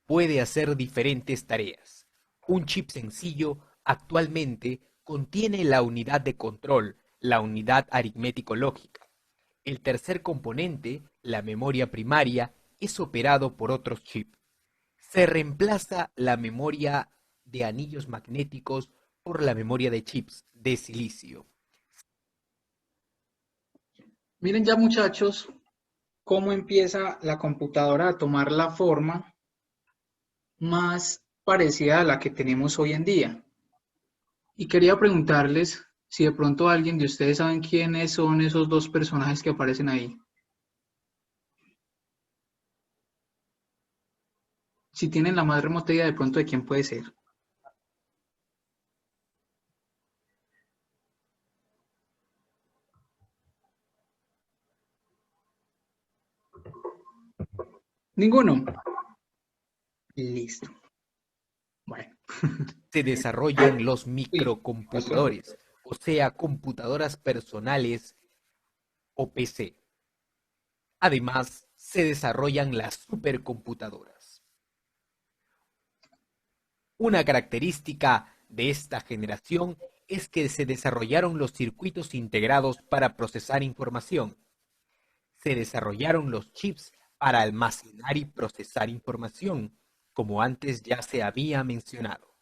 puede hacer diferentes tareas. Un chip sencillo actualmente contiene la unidad de control, la unidad aritmético-lógica. El tercer componente, la memoria primaria, es operado por otros chips. Se reemplaza la memoria de anillos magnéticos por la memoria de chips de silicio. Miren ya, muchachos, cómo empieza la computadora a tomar la forma más parecida a la que tenemos hoy en día. Y quería preguntarles si de pronto alguien de ustedes saben quiénes son esos dos personajes que aparecen ahí. Si tienen la más remota idea de pronto de quién puede ser. ¿Ninguno? Listo. Bueno. Se desarrollan los Sí, microcomputadores, o sea, computadoras personales o PC. Además, se desarrollan las supercomputadoras. Una característica de esta generación es que se desarrollaron los circuitos integrados para procesar información. Se desarrollaron los chips para almacenar y procesar información, como antes ya se había mencionado.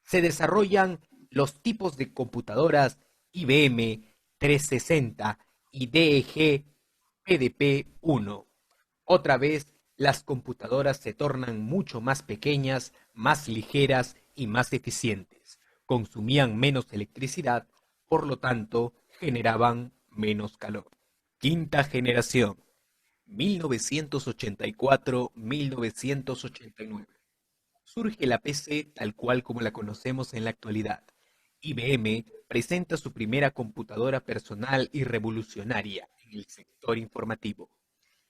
Se desarrollan los tipos de computadoras IBM 360 y DEG PDP-1. Otra vez, las computadoras se tornan mucho más pequeñas, más ligeras y más eficientes. Consumían menos electricidad, por lo tanto, generaban menos calor. Quinta generación, 1984-1989. Surge la PC tal cual como la conocemos en la actualidad. IBM presenta su primera computadora personal y revolucionaria en el sector informativo.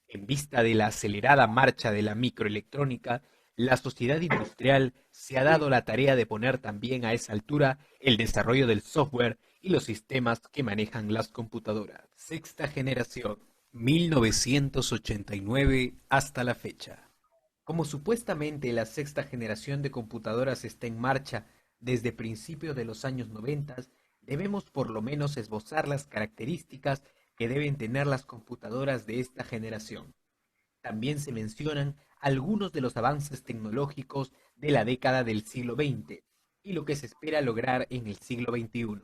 En vista de la acelerada marcha de la microelectrónica, la sociedad industrial se ha dado la tarea de poner también a esa altura el desarrollo del software y los sistemas que manejan las computadoras. Sexta generación, 1989 hasta la fecha. Como supuestamente la sexta generación de computadoras está en marcha desde principios de los años 90, debemos por lo menos esbozar las características que deben tener las computadoras de esta generación. También se mencionan algunos de los avances tecnológicos de la década del siglo XX y lo que se espera lograr en el siglo XXI.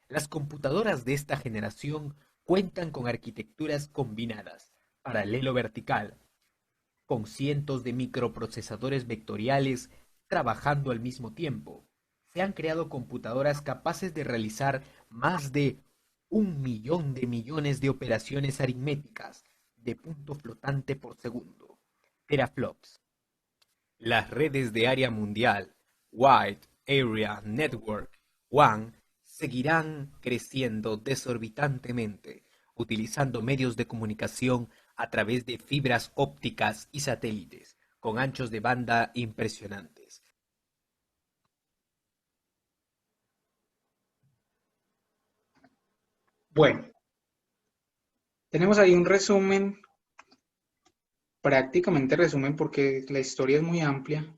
Las computadoras de esta generación cuentan con arquitecturas combinadas, paralelo vertical, con cientos de microprocesadores vectoriales trabajando al mismo tiempo. Se han creado computadoras capaces de realizar más de 1 millón de millones de operaciones aritméticas de punto flotante por segundo, teraflops. Las redes de área mundial, Wide Area Network, WAN, seguirán creciendo desorbitantemente, utilizando medios de comunicación a través de fibras ópticas y satélites, con anchos de banda impresionantes. Bueno, tenemos ahí un resumen, prácticamente resumen porque la historia es muy amplia,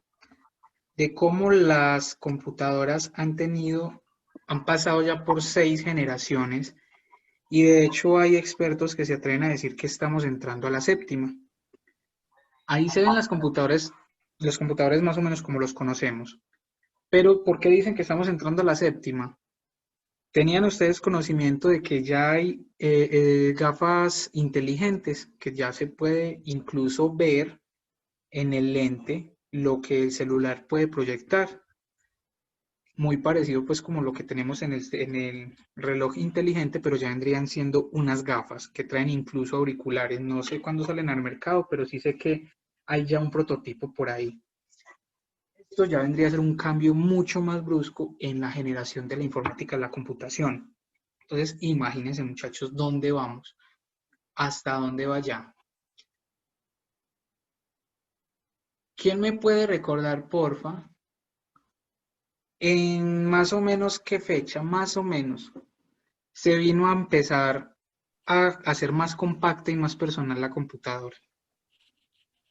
de cómo las computadoras han pasado ya por 6 generaciones y de hecho hay expertos que se atreven a decir que estamos entrando a la séptima. Ahí se ven los computadores más o menos como los conocemos. Pero ¿por qué dicen que estamos entrando a la séptima? ¿Tenían ustedes conocimiento de que ya hay gafas inteligentes, que ya se puede incluso ver en el lente lo que el celular puede proyectar? Muy parecido pues como lo que tenemos en el reloj inteligente, pero ya vendrían siendo unas gafas que traen incluso auriculares. No sé cuándo salen al mercado, pero sí sé que hay ya un prototipo por ahí. Esto ya vendría a ser un cambio mucho más brusco en la generación de la informática y la computación. Entonces, imagínense, muchachos, dónde vamos, hasta dónde va ya. ¿Quién me puede recordar, porfa, en más o menos qué fecha, más o menos, se vino a empezar a hacer más compacta y más personal la computadora?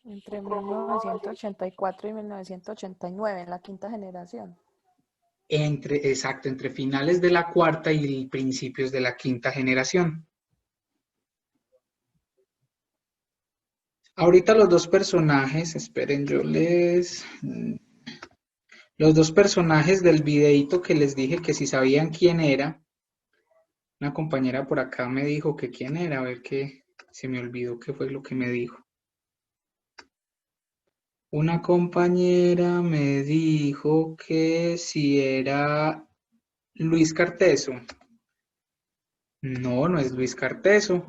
Entre 1984 y 1989, en la quinta generación. Exacto, entre finales de la cuarta y principios de la quinta generación. Ahorita los dos personajes, esperen, Los dos personajes del videíto que les dije que si sabían quién era, una compañera por acá me dijo que quién era, a ver que se me olvidó qué fue lo que me dijo. Una compañera me dijo que si era Luis Carteso. No, no es Luis Carteso.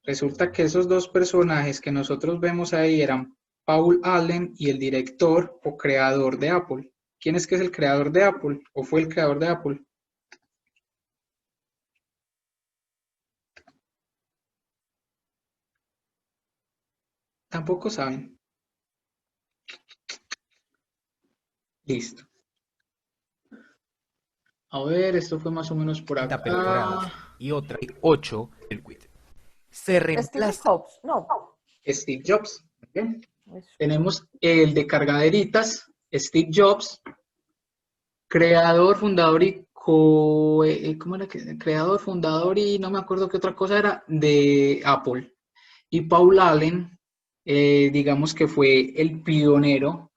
Resulta que esos dos personajes que nosotros vemos ahí eran Paul Allen y el director o creador de Apple. ¿Quién es que es el creador de Apple? ¿O fue el creador de Apple? Tampoco saben. Listo. A ver, esto fue más o menos por Quinta acá. temporada y otra 8 del quit. Se Steve reemplaza. Jobs, no. Steve Jobs. ¿Ok? Eso. Tenemos el de cargaderitas, Steve Jobs, creador, fundador y ¿cómo era que? Creador, fundador y no me acuerdo qué otra cosa era de Apple. Y Paul Allen, digamos que fue el pionero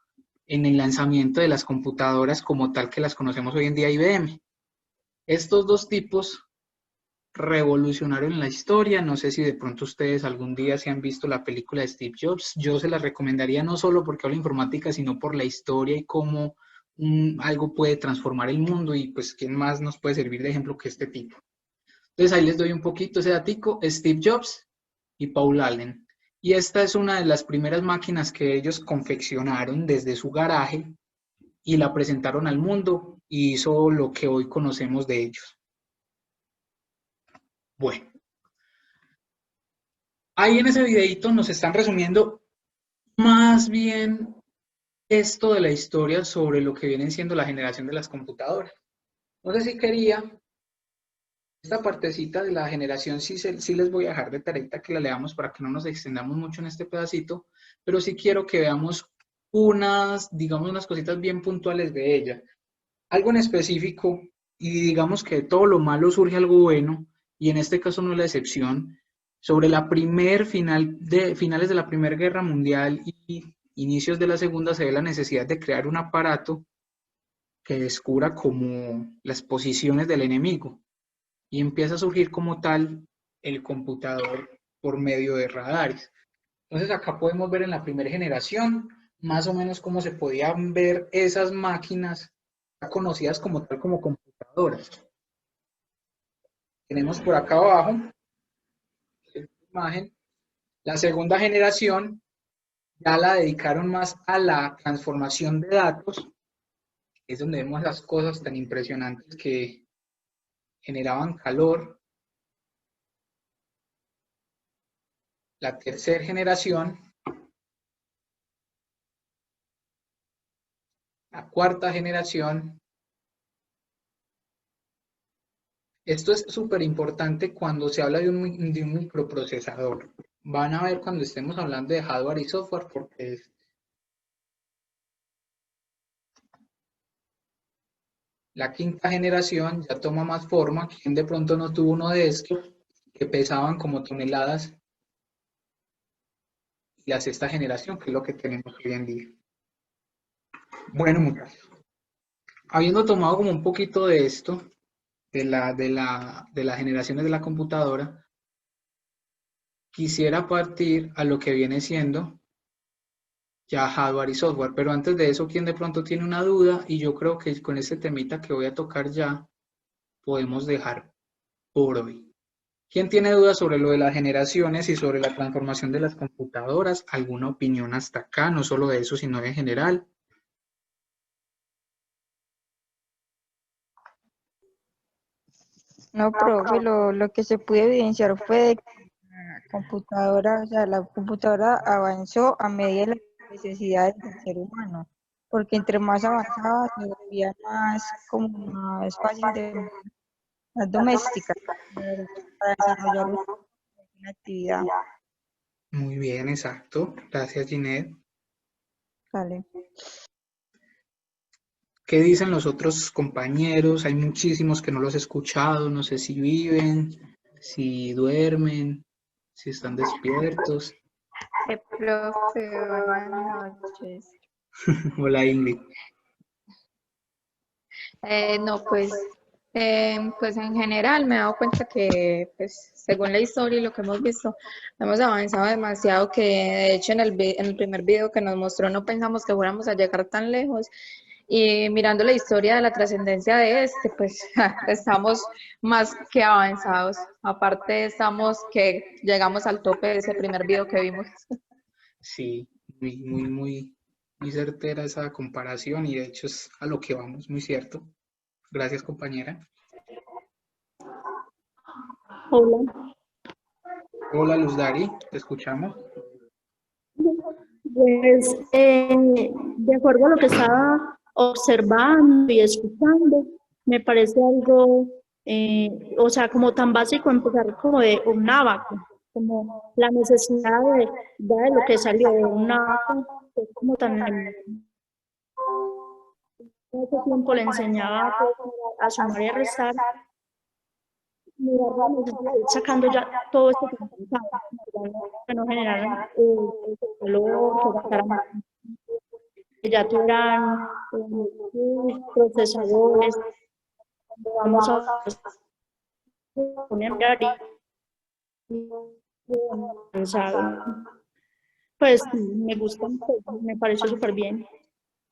en el lanzamiento de las computadoras como tal que las conocemos hoy en día, IBM. Estos dos tipos revolucionaron la historia. No sé si de pronto ustedes algún día se han visto la película de Steve Jobs. Yo se la recomendaría no solo porque habla de informática, sino por la historia y cómo algo puede transformar el mundo y pues quién más nos puede servir de ejemplo que este tipo. Entonces ahí les doy un poquito ese datico, Steve Jobs y Paul Allen. Y esta es una de las primeras máquinas que ellos confeccionaron desde su garaje y la presentaron al mundo y hizo lo que hoy conocemos de ellos. Bueno, ahí en ese videito nos están resumiendo más bien esto de la historia sobre lo que viene siendo la generación de las computadoras. No sé si quería, esta partecita de la generación sí les voy a dejar de tareita que la leamos para que no nos extendamos mucho en este pedacito, pero sí quiero que veamos digamos, unas cositas bien puntuales de ella. Algo en específico, y digamos que de todo lo malo surge algo bueno, y en este caso no es la excepción, sobre finales de la Primera Guerra Mundial y inicios de la Segunda se ve la necesidad de crear un aparato que descubra como las posiciones del enemigo y empieza a surgir como tal el computador por medio de radares. Entonces acá podemos ver en la primera generación más o menos cómo se podían ver esas máquinas conocidas como tal como computadoras. Tenemos por acá abajo la imagen. La segunda generación ya la dedicaron más a la transformación de datos, es donde vemos las cosas tan impresionantes que generaban calor. La tercera generación, la cuarta generación. Esto es súper importante cuando se habla de un microprocesador. Van a ver cuando estemos hablando de hardware y software porque la quinta generación ya toma más forma. ¿Quién de pronto no tuvo uno de estos que pesaban como toneladas? Y la sexta generación, que es lo que tenemos hoy en día. Bueno, muchachos, habiendo tomado como un poquito de esto, de las generaciones de la computadora, quisiera partir a lo que viene siendo ya hardware y software, pero antes de eso, ¿quién de pronto tiene una duda? Y yo creo que con este temita que voy a tocar ya, podemos dejar por hoy. ¿Quién tiene dudas sobre lo de las generaciones y sobre la transformación de las computadoras? ¿Alguna opinión hasta acá? No solo de eso, sino en general. No, profe, lo que se pudo evidenciar fue de que la computadora, o sea, la computadora avanzó a medida de las necesidades del ser humano, porque entre más avanzaba se volvía más, como más fácil de, más doméstica para desarrollar una actividad. Muy bien, exacto. Gracias, Ginette. Vale. ¿Qué dicen los otros compañeros? Hay muchísimos que no los he escuchado, no sé si viven, si duermen, si están despiertos. Profe, buenas noches. Hola, Ingrid. No, pues en general me he dado cuenta que, pues, según la historia y lo que hemos visto, hemos avanzado demasiado que de hecho en el primer video que nos mostró no pensamos que fuéramos a llegar tan lejos y mirando la historia de la trascendencia de este, pues estamos más que avanzados. Aparte estamos que llegamos al tope de ese primer video que vimos. Sí, muy certera esa comparación y de hecho es a lo que vamos, muy cierto. Gracias, compañera. Hola. Hola, Luz Dari, te escuchamos. Pues de acuerdo a lo que estaba observando y escuchando, me parece algo, o sea, como tan básico empezar como de un abaco, como la necesidad de lo que salió de un abaco, que es como tan, en ese tiempo le enseñaba a sumar y a restar, mirar la necesidad de ir sacando ya todo esto que pensaba, que no generaran dolor, que gastaran, que ya tuvieran procesadores, vamos a poner y pensar, pues sí, me gusta, pues, me pareció súper bien.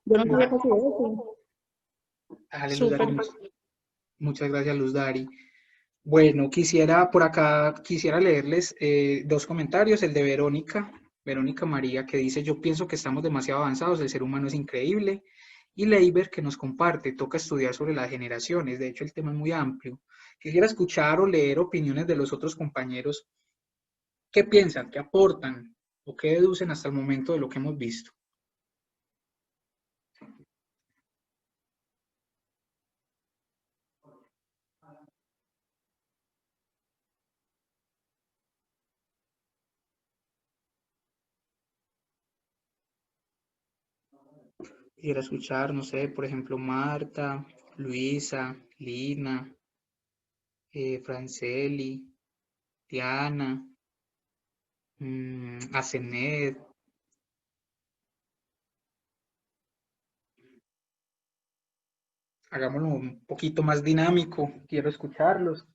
Yo no sabía casi de eso. Dale, Luz Dari, Súper. muchas gracias, Luz Dari. Bueno, quisiera leerles dos comentarios, el de Verónica María, que dice, yo pienso que estamos demasiado avanzados, el ser humano es increíble, y Leiber, que nos comparte, toca estudiar sobre las generaciones, de hecho el tema es muy amplio. Quisiera escuchar o leer opiniones de los otros compañeros, qué piensan, qué aportan o qué deducen hasta el momento de lo que hemos visto. Quisiera escuchar, no sé, por ejemplo, Marta, Luisa, Lina, Franceli, Diana, Asenet. Hagámoslo un poquito más dinámico, quiero escucharlos.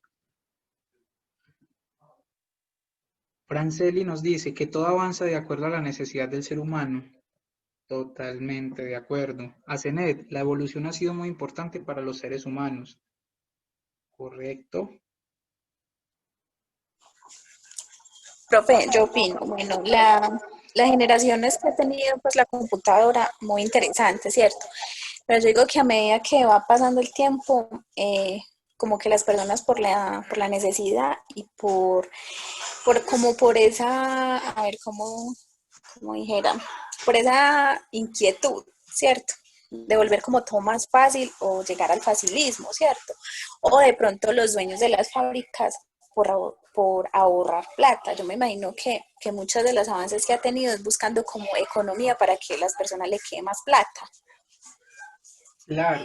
Franceli nos dice que todo avanza de acuerdo a la necesidad del ser humano. Totalmente de acuerdo. Asenet, la evolución ha sido muy importante para los seres humanos. Correcto. Profe, yo opino, bueno, las generaciones que ha tenido pues la computadora, muy interesante, ¿cierto? Pero yo digo que a medida que va pasando el tiempo, como que las personas por la necesidad y como por esa, a ver, como dijera, por esa inquietud, ¿cierto? De volver como todo más fácil o llegar al facilismo, ¿cierto? O de pronto los dueños de las fábricas por ahorrar plata. Yo me imagino que muchos de los avances que ha tenido es buscando como economía para que las personas le quede más plata. Claro,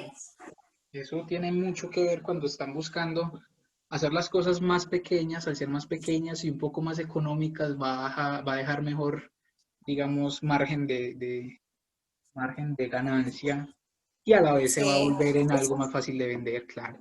eso tiene mucho que ver cuando están buscando hacer las cosas más pequeñas, al ser más pequeñas y un poco más económicas, va a dejar mejor, digamos, margen de ganancia y a la vez se va a Sí. volver en algo más fácil de vender, claro.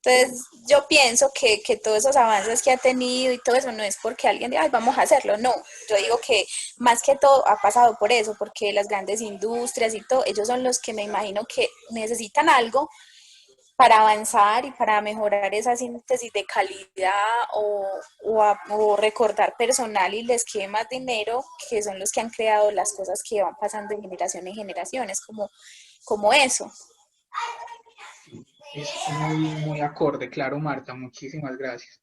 Entonces, yo pienso que todos esos avances que ha tenido y todo eso no es porque alguien diga, ay, vamos a hacerlo, no. Yo digo que más que todo ha pasado por eso, porque las grandes industrias y todo, ellos son los que me imagino que necesitan algo para avanzar y para mejorar esa síntesis de calidad o recordar personal y les quede más dinero, que son los que han creado las cosas que van pasando de generación en generación, es como eso. Es muy acorde, claro, Marta, muchísimas gracias.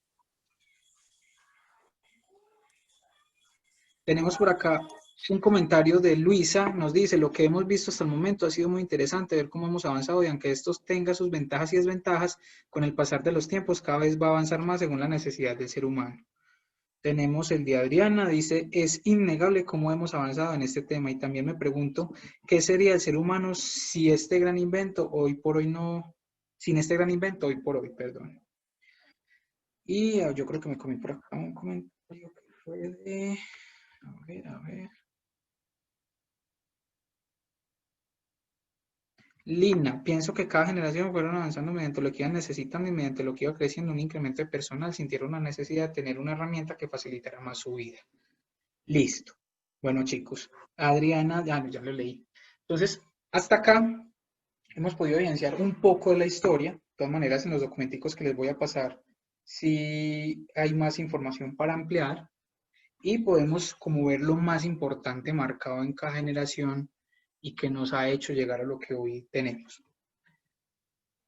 Tenemos por acá un comentario de Luisa, nos dice, lo que hemos visto hasta el momento ha sido muy interesante ver cómo hemos avanzado y aunque esto tenga sus ventajas y desventajas, con el pasar de los tiempos cada vez va a avanzar más según la necesidad del ser humano. Tenemos el de Adriana, dice, es innegable cómo hemos avanzado en este tema y también me pregunto, ¿qué sería el ser humano si este gran invento hoy por hoy no, sin este gran invento hoy por hoy, perdón? Y yo creo que me comí por acá un comentario que fue de, a ver. Lina, pienso que cada generación fueron avanzando mediante lo que iban necesitando y mediante lo que iba creciendo un incremento de personal, sintieron una necesidad de tener una herramienta que facilitara más su vida. Listo. Bueno, chicos, Adriana, ya lo leí. Entonces, hasta acá hemos podido evidenciar un poco de la historia. De todas maneras, en los documenticos que les voy a pasar, sí hay más información para ampliar y podemos como ver lo más importante marcado en cada generación y que nos ha hecho llegar a lo que hoy tenemos.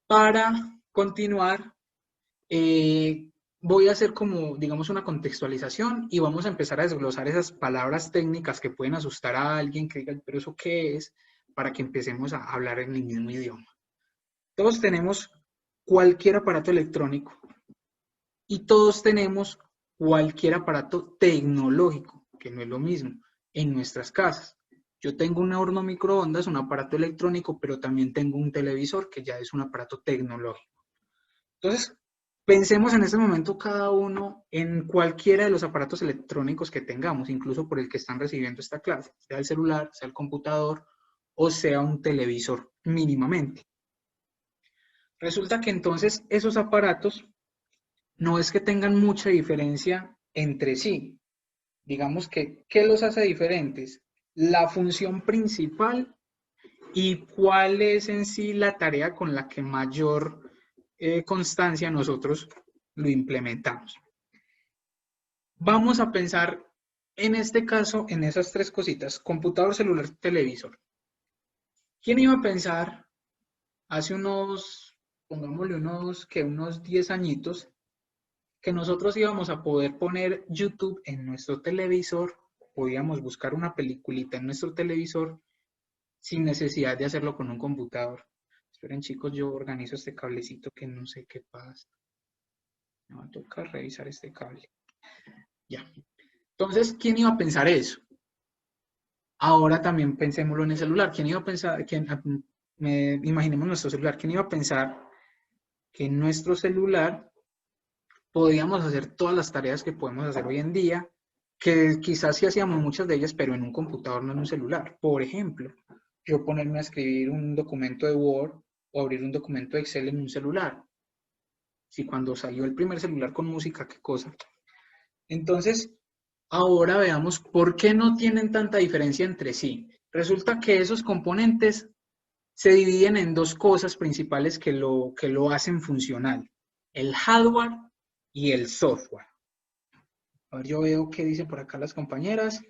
Para continuar, voy a hacer como, digamos, una contextualización y vamos a empezar a desglosar esas palabras técnicas que pueden asustar a alguien que diga, pero ¿eso qué es? Para que empecemos a hablar en el mismo idioma. Todos tenemos cualquier aparato electrónico y todos tenemos cualquier aparato tecnológico, que no es lo mismo, en nuestras casas. Yo tengo un horno microondas, un aparato electrónico, pero también tengo un televisor, que ya es un aparato tecnológico. Entonces, pensemos en este momento cada uno en cualquiera de los aparatos electrónicos que tengamos, incluso por el que están recibiendo esta clase, sea el celular, sea el computador o sea un televisor mínimamente. Resulta que entonces esos aparatos no es que tengan mucha diferencia entre sí. Digamos que, ¿qué los hace diferentes? La función principal y cuál es en sí la tarea con la que mayor constancia nosotros lo implementamos. Vamos a pensar en este caso en esas tres cositas: computador, celular, televisor. ¿Quién iba a pensar hace unos, pongámosle unos 10 añitos, que nosotros íbamos a poder poner YouTube en nuestro televisor, podíamos buscar una peliculita en nuestro televisor sin necesidad de hacerlo con un computador? Esperen, chicos, yo organizo este cablecito que no sé qué pasa. Me va a tocar revisar este cable. Ya. Entonces, ¿quién iba a pensar eso? Ahora también pensémoslo en el celular. ¿Quién iba a pensar, imaginemos nuestro celular, quién iba a pensar que en nuestro celular podíamos hacer todas las tareas que podemos hacer hoy en día, que quizás sí hacíamos muchas de ellas, pero en un computador, no en un celular? Por ejemplo, yo ponerme a escribir un documento de Word o abrir un documento de Excel en un celular. Si cuando salió el primer celular con música, qué cosa. Entonces, ahora veamos por qué no tienen tanta diferencia entre sí. Resulta que esos componentes se dividen en dos cosas principales que lo hacen funcional: el hardware y el software. A ver, yo veo qué dicen por acá las compañeras.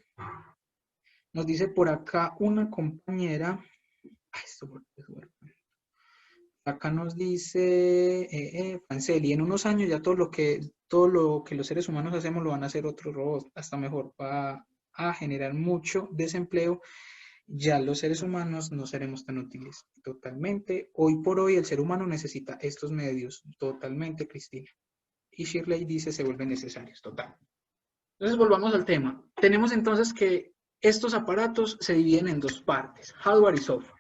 Nos dice por acá una compañera. Acá nos dice Franceli, en unos años ya todo lo que los seres humanos hacemos lo van a hacer otros robots, hasta mejor, va a generar mucho desempleo. Ya los seres humanos no seremos tan útiles. Totalmente. Hoy por hoy el ser humano necesita estos medios. Totalmente, Cristina. Y Shirley dice se vuelven necesarios. Total. Entonces volvamos al tema. Tenemos entonces que estos aparatos se dividen en dos partes: hardware y software.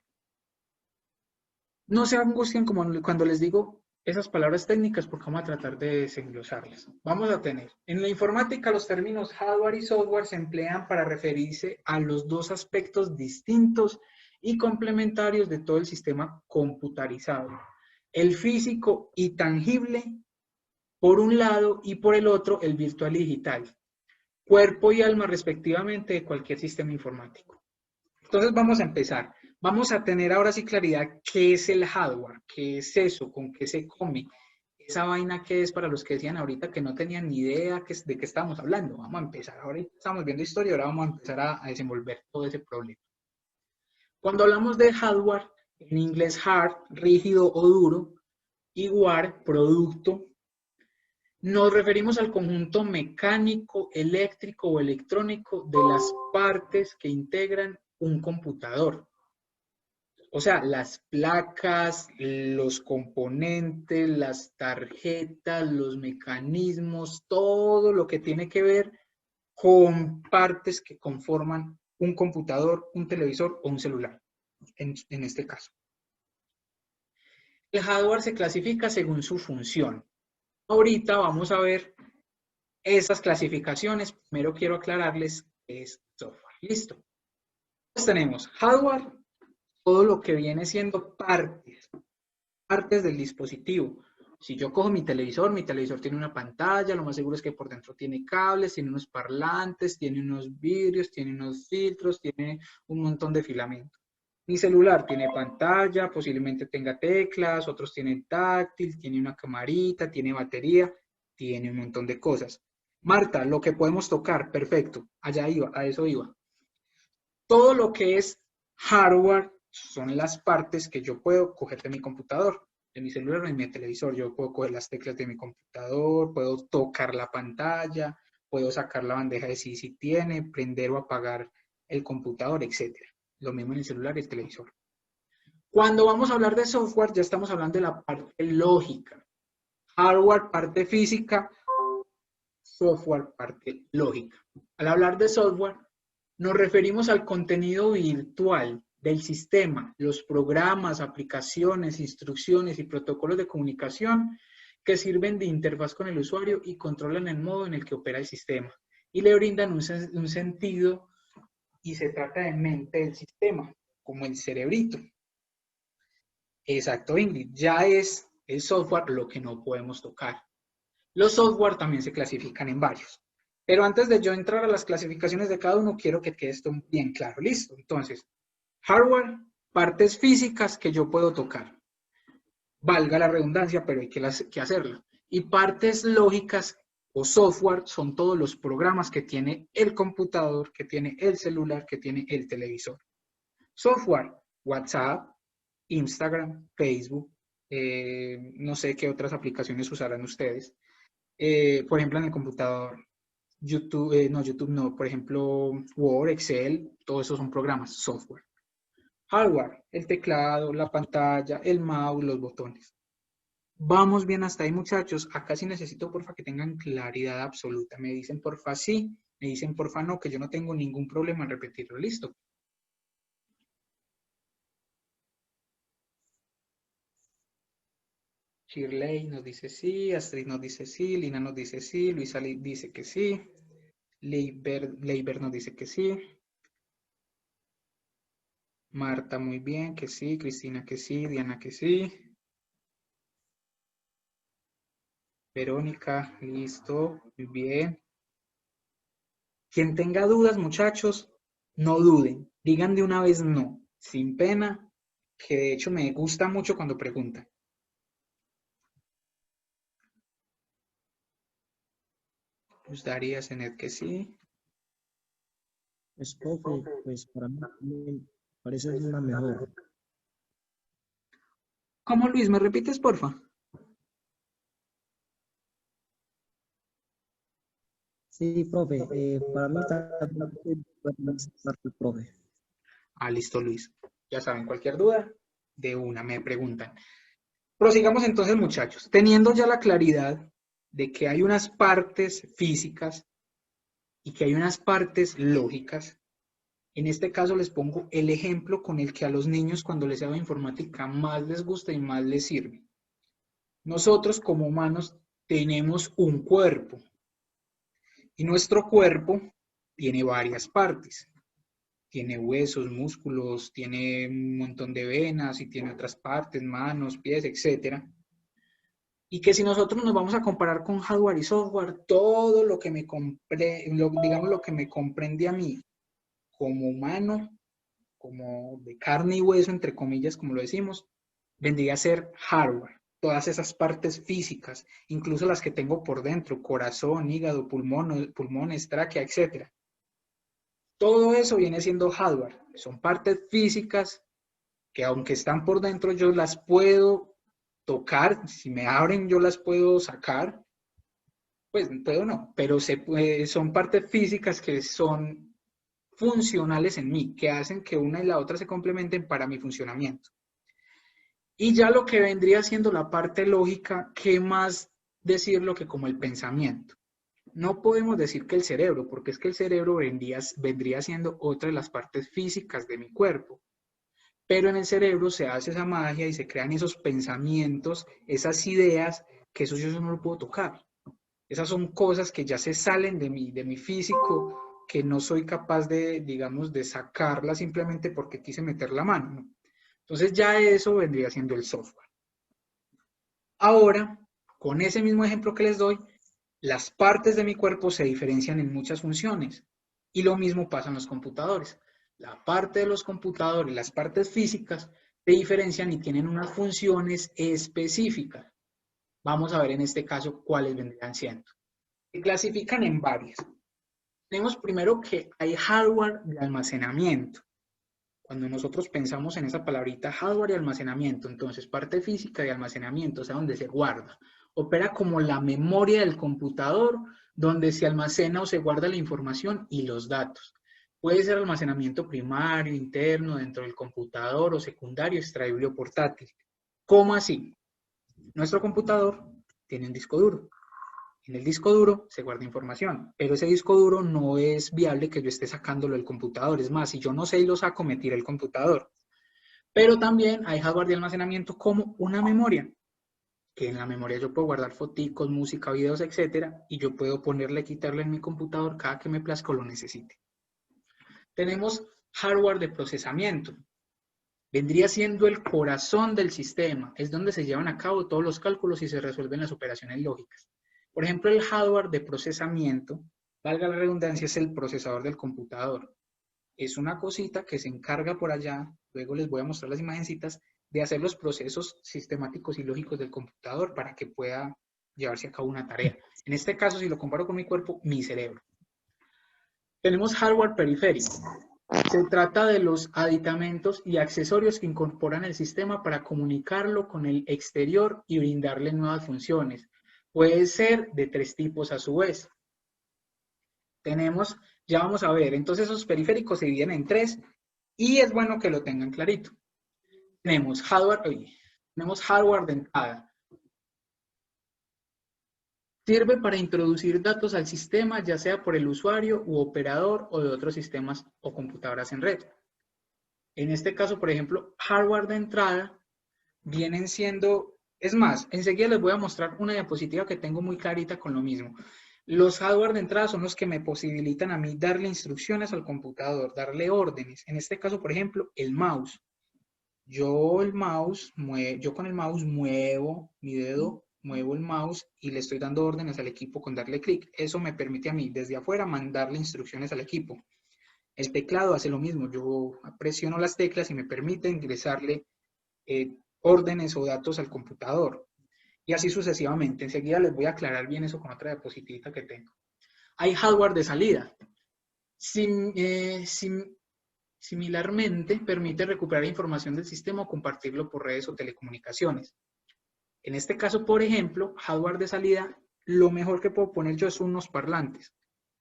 No se angustien como cuando les digo esas palabras técnicas, porque vamos a tratar de desglosarlas. Vamos a tener, en la informática, los términos hardware y software se emplean para referirse a los dos aspectos distintos y complementarios de todo el sistema computarizado: el físico y tangible por un lado, y por el otro el virtual y digital, cuerpo y alma respectivamente de cualquier sistema informático. Entonces vamos a empezar. Vamos a tener ahora sí claridad qué es el hardware, qué es eso, con qué se come, esa vaina que es, para los que decían ahorita que no tenían ni idea de qué estábamos hablando. Vamos a empezar. Ahorita estamos viendo historia, ahora vamos a empezar a desenvolver todo ese problema. Cuando hablamos de hardware, en inglés hard, rígido o duro, y ware, producto, nos referimos al conjunto mecánico, eléctrico o electrónico de las partes que integran un computador. O sea, las placas, los componentes, las tarjetas, los mecanismos, todo lo que tiene que ver con partes que conforman un computador, un televisor o un celular, en este caso. El hardware se clasifica según su función. Ahorita vamos a ver esas clasificaciones. Primero quiero aclararles qué es software. Listo. Entonces tenemos hardware, todo lo que viene siendo partes del dispositivo. Si yo cojo mi televisor tiene una pantalla, lo más seguro es que por dentro tiene cables, tiene unos parlantes, tiene unos vidrios, tiene unos filtros, tiene un montón de filamento. Mi celular tiene pantalla, posiblemente tenga teclas, otros tienen táctil, tiene una camarita, tiene batería, tiene un montón de cosas. Marta, lo que podemos tocar, perfecto, allá iba, a eso iba. Todo lo que es hardware son las partes que yo puedo coger de mi computador, de mi celular o de mi televisor. Yo puedo coger las teclas de mi computador, puedo tocar la pantalla, puedo sacar la bandeja de si tiene, prender o apagar el computador, etc. Lo mismo en el celular y el televisor. Cuando vamos a hablar de software, ya estamos hablando de la parte lógica. Hardware, parte física, software, parte lógica. Al hablar de software, nos referimos al contenido virtual del sistema, los programas, aplicaciones, instrucciones y protocolos de comunicación que sirven de interfaz con el usuario y controlan el modo en el que opera el sistema y le brindan un sentido, y se trata de mente del sistema, como el cerebrito. Exacto, Ingrid, ya es el software lo que no podemos tocar. Los software también se clasifican en varios. Pero antes de yo entrar a las clasificaciones de cada uno, quiero que quede esto bien claro. Listo. Entonces, hardware, partes físicas que yo puedo tocar. Valga la redundancia, pero hay que hacerlo. Y partes lógicas o software son todos los programas que tiene el computador, que tiene el celular, que tiene el televisor. Software, WhatsApp, Instagram, Facebook, no sé qué otras aplicaciones usarán ustedes. Por ejemplo, en el computador, YouTube no, por ejemplo, Word, Excel, todo eso son programas, software. Hardware, el teclado, la pantalla, el mouse, los botones. Vamos bien hasta ahí, muchachos. Acá sí necesito, porfa, que tengan claridad absoluta. Me dicen, porfa, sí, me dicen, porfa, no, que yo no tengo ningún problema en repetirlo. ¿Listo? Shirley nos dice sí, Astrid nos dice sí, Lina nos dice sí, Luisa dice que sí, Leiber nos dice que sí, Marta muy bien, que sí, Cristina que sí, Diana que sí, Verónica, listo, muy bien. Quien tenga dudas, muchachos, no duden, digan de una vez no, sin pena, que de hecho me gusta mucho cuando preguntan. Gustaría tener que sí. Pues, profe, pues para mí me parece una mejor. ¿Cómo, Luis? ¿Me repites, porfa? Sí, profe, para mí está profe. Ah, listo, Luis. Ya saben, cualquier duda, de una me preguntan. Prosigamos entonces, muchachos. Teniendo ya la claridad de que hay unas partes físicas y que hay unas partes lógicas, en este caso les pongo el ejemplo con el que a los niños cuando les hago informática más les gusta y más les sirve. Nosotros como humanos tenemos un cuerpo y nuestro cuerpo tiene varias partes. Tiene huesos, músculos, tiene un montón de venas y tiene otras partes, manos, pies, etc. Y que si nosotros nos vamos a comparar con hardware y software, todo lo que digamos lo que me comprende a mí como humano, como de carne y hueso, entre comillas, como lo decimos, vendría a ser hardware. Todas esas partes físicas, incluso las que tengo por dentro, corazón, hígado, pulmones, tráquea, etc. Todo eso viene siendo hardware. Son partes físicas que aunque están por dentro, yo las puedo tocar. Si me abren, yo las puedo sacar. Pues puedo no, pero son partes físicas que son funcionales en mí, que hacen que una y la otra se complementen para mi funcionamiento. Y ya lo que vendría siendo la parte lógica, ¿qué más decirlo que como el pensamiento? No podemos decir que el cerebro, porque es que el cerebro vendría siendo otra de las partes físicas de mi cuerpo. Pero en el cerebro se hace esa magia y se crean esos pensamientos, esas ideas, que eso yo no lo puedo tocar. Esas son cosas que ya se salen de mi físico, que no soy capaz de, digamos, de sacarlas simplemente porque quise meter la mano, ¿no? Entonces ya eso vendría siendo el software. Ahora, con ese mismo ejemplo que les doy, las partes de mi cuerpo se diferencian en muchas funciones. Y lo mismo pasa en los computadores. La parte de los computadores, las partes físicas, se diferencian y tienen unas funciones específicas. Vamos a ver en este caso cuáles vendrían siendo. Se clasifican en varias. Tenemos primero que hay hardware de almacenamiento. Cuando nosotros pensamos en esa palabrita hardware y almacenamiento, entonces parte física de almacenamiento, o sea, donde se guarda, opera como la memoria del computador, donde se almacena o se guarda la información y los datos. Puede ser almacenamiento primario, interno, dentro del computador o secundario, extraíble o portátil. ¿Cómo así? Nuestro computador tiene un disco duro. En el disco duro se guarda información, pero ese disco duro no es viable que yo esté sacándolo del computador. Es más, si yo no sé y lo saco, me tira el computador. Pero también hay hardware de almacenamiento como una memoria, que en la memoria yo puedo guardar foticos, música, videos, etcétera, y yo puedo ponerle, quitarle en mi computador cada que me plazca o lo necesite. Tenemos hardware de procesamiento. Vendría siendo el corazón del sistema, es donde se llevan a cabo todos los cálculos y se resuelven las operaciones lógicas. Por ejemplo, el hardware de procesamiento, valga la redundancia, es el procesador del computador. Es una cosita que se encarga por allá, luego les voy a mostrar las imagencitas, de hacer los procesos sistemáticos y lógicos del computador para que pueda llevarse a cabo una tarea. En este caso, si lo comparo con mi cuerpo, mi cerebro. Tenemos hardware periférico. Se trata de los aditamentos y accesorios que incorporan el sistema para comunicarlo con el exterior y brindarle nuevas funciones. Puede ser de 3 tipos a su vez. Tenemos, ya vamos a ver, entonces esos periféricos se dividen en 3 y es bueno que lo tengan clarito. Tenemos hardware de entrada. Sirve para introducir datos al sistema, ya sea por el usuario u operador o de otros sistemas o computadoras en red. En este caso, por ejemplo, hardware de entrada vienen siendo, es más, enseguida les voy a mostrar una diapositiva que tengo muy clarita con lo mismo. Los hardware de entrada son los que me posibilitan a mí darle instrucciones al computador, darle órdenes. En este caso, por ejemplo, el mouse. Yo con el mouse muevo mi dedo, muevo el mouse y le estoy dando órdenes al equipo con darle clic. Eso me permite a mí, desde afuera, mandarle instrucciones al equipo. El teclado hace lo mismo. Yo presiono las teclas y me permite ingresarle órdenes o datos al computador. Y así sucesivamente. Enseguida les voy a aclarar bien eso con otra diapositiva que tengo. Hay hardware de salida. Similarmente, permite recuperar información del sistema o compartirlo por redes o telecomunicaciones. En este caso, por ejemplo, hardware de salida, lo mejor que puedo poner yo es unos parlantes.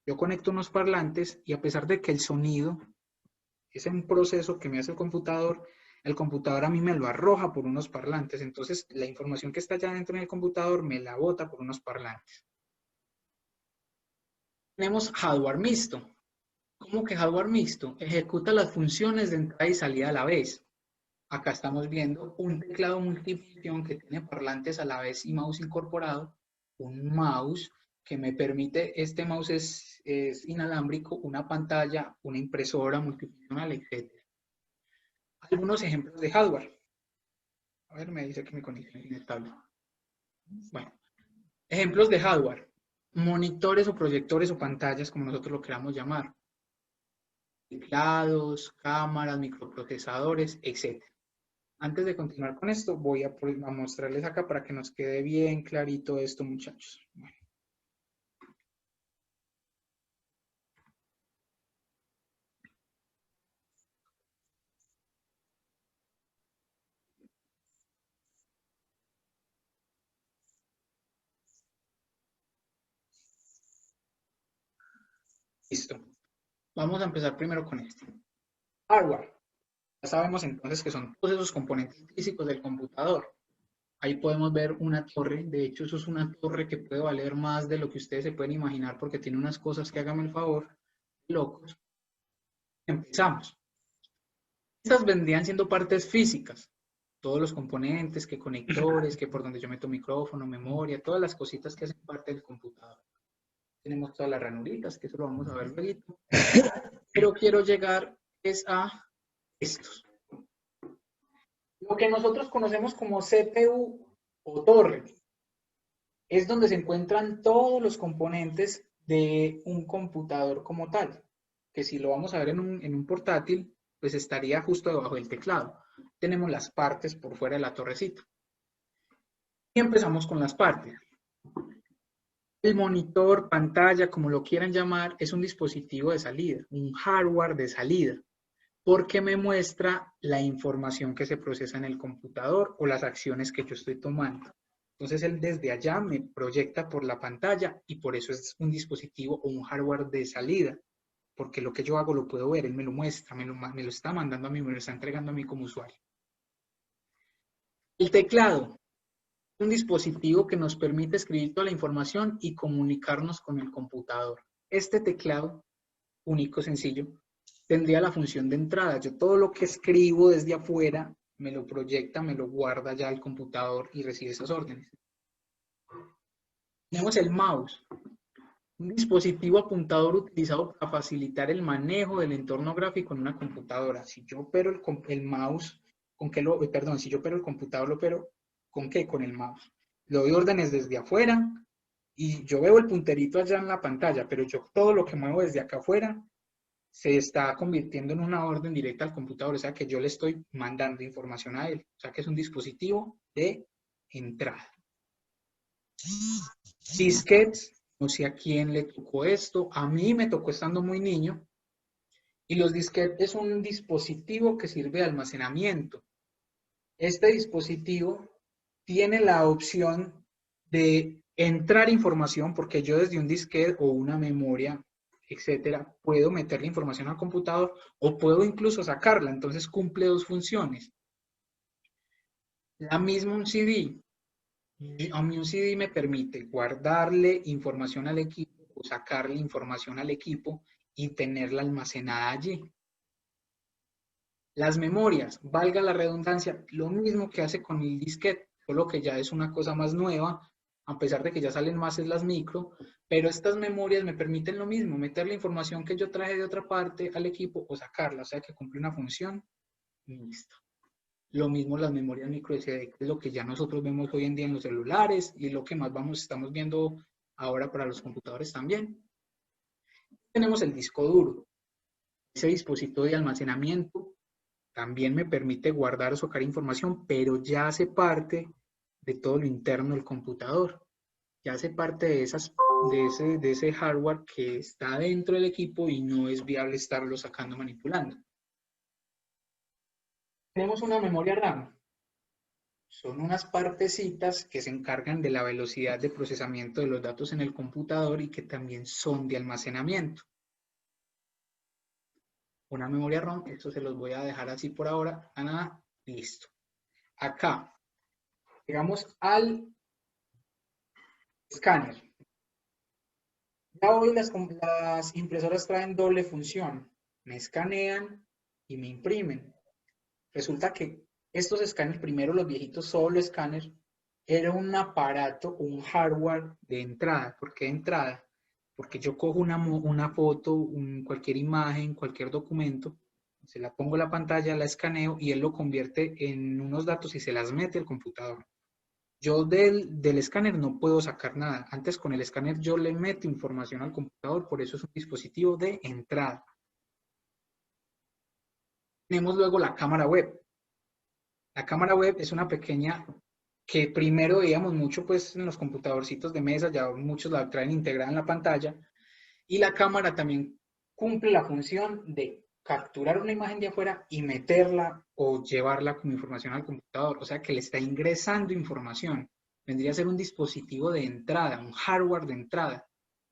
Yo conecto unos parlantes y a pesar de que el sonido es un proceso que me hace el computador a mí me lo arroja por unos parlantes. Entonces, la información que está allá dentro del computador me la bota por unos parlantes. Tenemos hardware mixto. ¿Cómo que hardware mixto? Ejecuta las funciones de entrada y salida a la vez. Acá estamos viendo un teclado multifunción que tiene parlantes a la vez y mouse incorporado. Un mouse que me permite, este mouse es inalámbrico, una pantalla, una impresora multifuncional, etc. Algunos ejemplos de hardware. A ver, me dice que mi conexión es inestable. Bueno, ejemplos de hardware. Monitores o proyectores o pantallas, como nosotros lo queramos llamar. Teclados, cámaras, microprocesadores, etc. Antes de continuar con esto, voy a mostrarles acá para que nos quede bien clarito esto, muchachos. Bueno. Listo. Vamos a empezar primero con esto. Hardware. Ya sabemos entonces que son todos esos componentes físicos del computador. Ahí podemos ver una torre. De hecho, eso es una torre que puede valer más de lo que ustedes se pueden imaginar porque tiene unas cosas que háganme el favor, locos. Empezamos. Estas vendrían siendo partes físicas. Todos los componentes, que conectores, que por donde yo meto micrófono, memoria, todas las cositas que hacen parte del computador. Tenemos todas las ranuritas, que eso lo vamos a ver luego. Pero quiero llegar a estos. Lo que nosotros conocemos como CPU o torre es donde se encuentran todos los componentes de un computador como tal, que si lo vamos a ver en un portátil, pues estaría justo debajo del teclado. Tenemos las partes por fuera de la torrecita. Y empezamos con las partes. El monitor, pantalla, como lo quieran llamar, es un dispositivo de salida, un hardware de salida, porque me muestra la información que se procesa en el computador o las acciones que yo estoy tomando. Entonces él desde allá me proyecta por la pantalla y por eso es un dispositivo o un hardware de salida, porque lo que yo hago lo puedo ver, él me lo muestra, me lo está mandando a mí, me lo está entregando a mí como usuario. El teclado. Un dispositivo que nos permite escribir toda la información y comunicarnos con el computador. Este teclado, único, sencillo, tendría la función de entrada. Yo todo lo que escribo desde afuera me lo proyecta, me lo guarda ya el computador y recibe esas órdenes. Tenemos el mouse, un dispositivo apuntador utilizado para facilitar el manejo del entorno gráfico en una computadora. Si yo opero el mouse, si yo opero el computador, lo opero ¿con qué? Con el mouse. Le doy órdenes desde afuera y yo veo el punterito allá en la pantalla, pero yo todo lo que muevo desde acá afuera se está convirtiendo en una orden directa al computador, o sea que yo le estoy mandando información a él, o sea que es un dispositivo de entrada. Disquetes, no sé a quién le tocó esto, a mí me tocó estando muy niño, y los disquetes es un dispositivo que sirve de almacenamiento. Este dispositivo tiene la opción de entrar información, porque yo desde un disquete o una memoria, etcétera, puedo meter la información al computador o puedo incluso sacarla, entonces cumple dos funciones. La misma un CD. A mí un CD me permite guardarle información al equipo o sacarle información al equipo y tenerla almacenada allí. Las memorias, valga la redundancia, lo mismo que hace con el disquete, solo que ya es una cosa más nueva, a pesar de que ya salen más en las micro, pero estas memorias me permiten lo mismo, meter la información que yo traje de otra parte al equipo o sacarla, o sea que cumple una función y listo. Lo mismo las memorias micro SD, que es lo que ya nosotros vemos hoy en día en los celulares y lo que más estamos viendo ahora para los computadores también. Tenemos el disco duro, ese dispositivo de almacenamiento también me permite guardar o sacar información, pero ya hace parte de todo lo interno del computador. Ya hace parte de ese hardware que está dentro del equipo y no es viable estarlo sacando, manipulando. Tenemos una memoria RAM. Son unas partecitas que se encargan de la velocidad de procesamiento de los datos en el computador y que también son de almacenamiento. Una memoria ROM, esto se los voy a dejar así por ahora, nada, listo. Acá, llegamos al escáner. Ya hoy las impresoras traen doble función, me escanean y me imprimen. Resulta que estos escáneres, primero los viejitos solo escáner, era un aparato, un hardware de entrada. ¿Por qué de entrada? Porque yo cojo una foto, cualquier imagen, cualquier documento, se la pongo en la pantalla, la escaneo y él lo convierte en unos datos y se las mete al computador. Yo del escáner no puedo sacar nada. Antes con el escáner yo le meto información al computador, por eso es un dispositivo de entrada. Tenemos luego la cámara web. La cámara web es una pequeña que primero veíamos mucho pues en los computadorcitos de mesa, ya muchos la traen integrada en la pantalla, y la cámara también cumple la función de capturar una imagen de afuera y meterla o llevarla como información al computador, o sea que le está ingresando información. Vendría a ser un dispositivo de entrada, un hardware de entrada,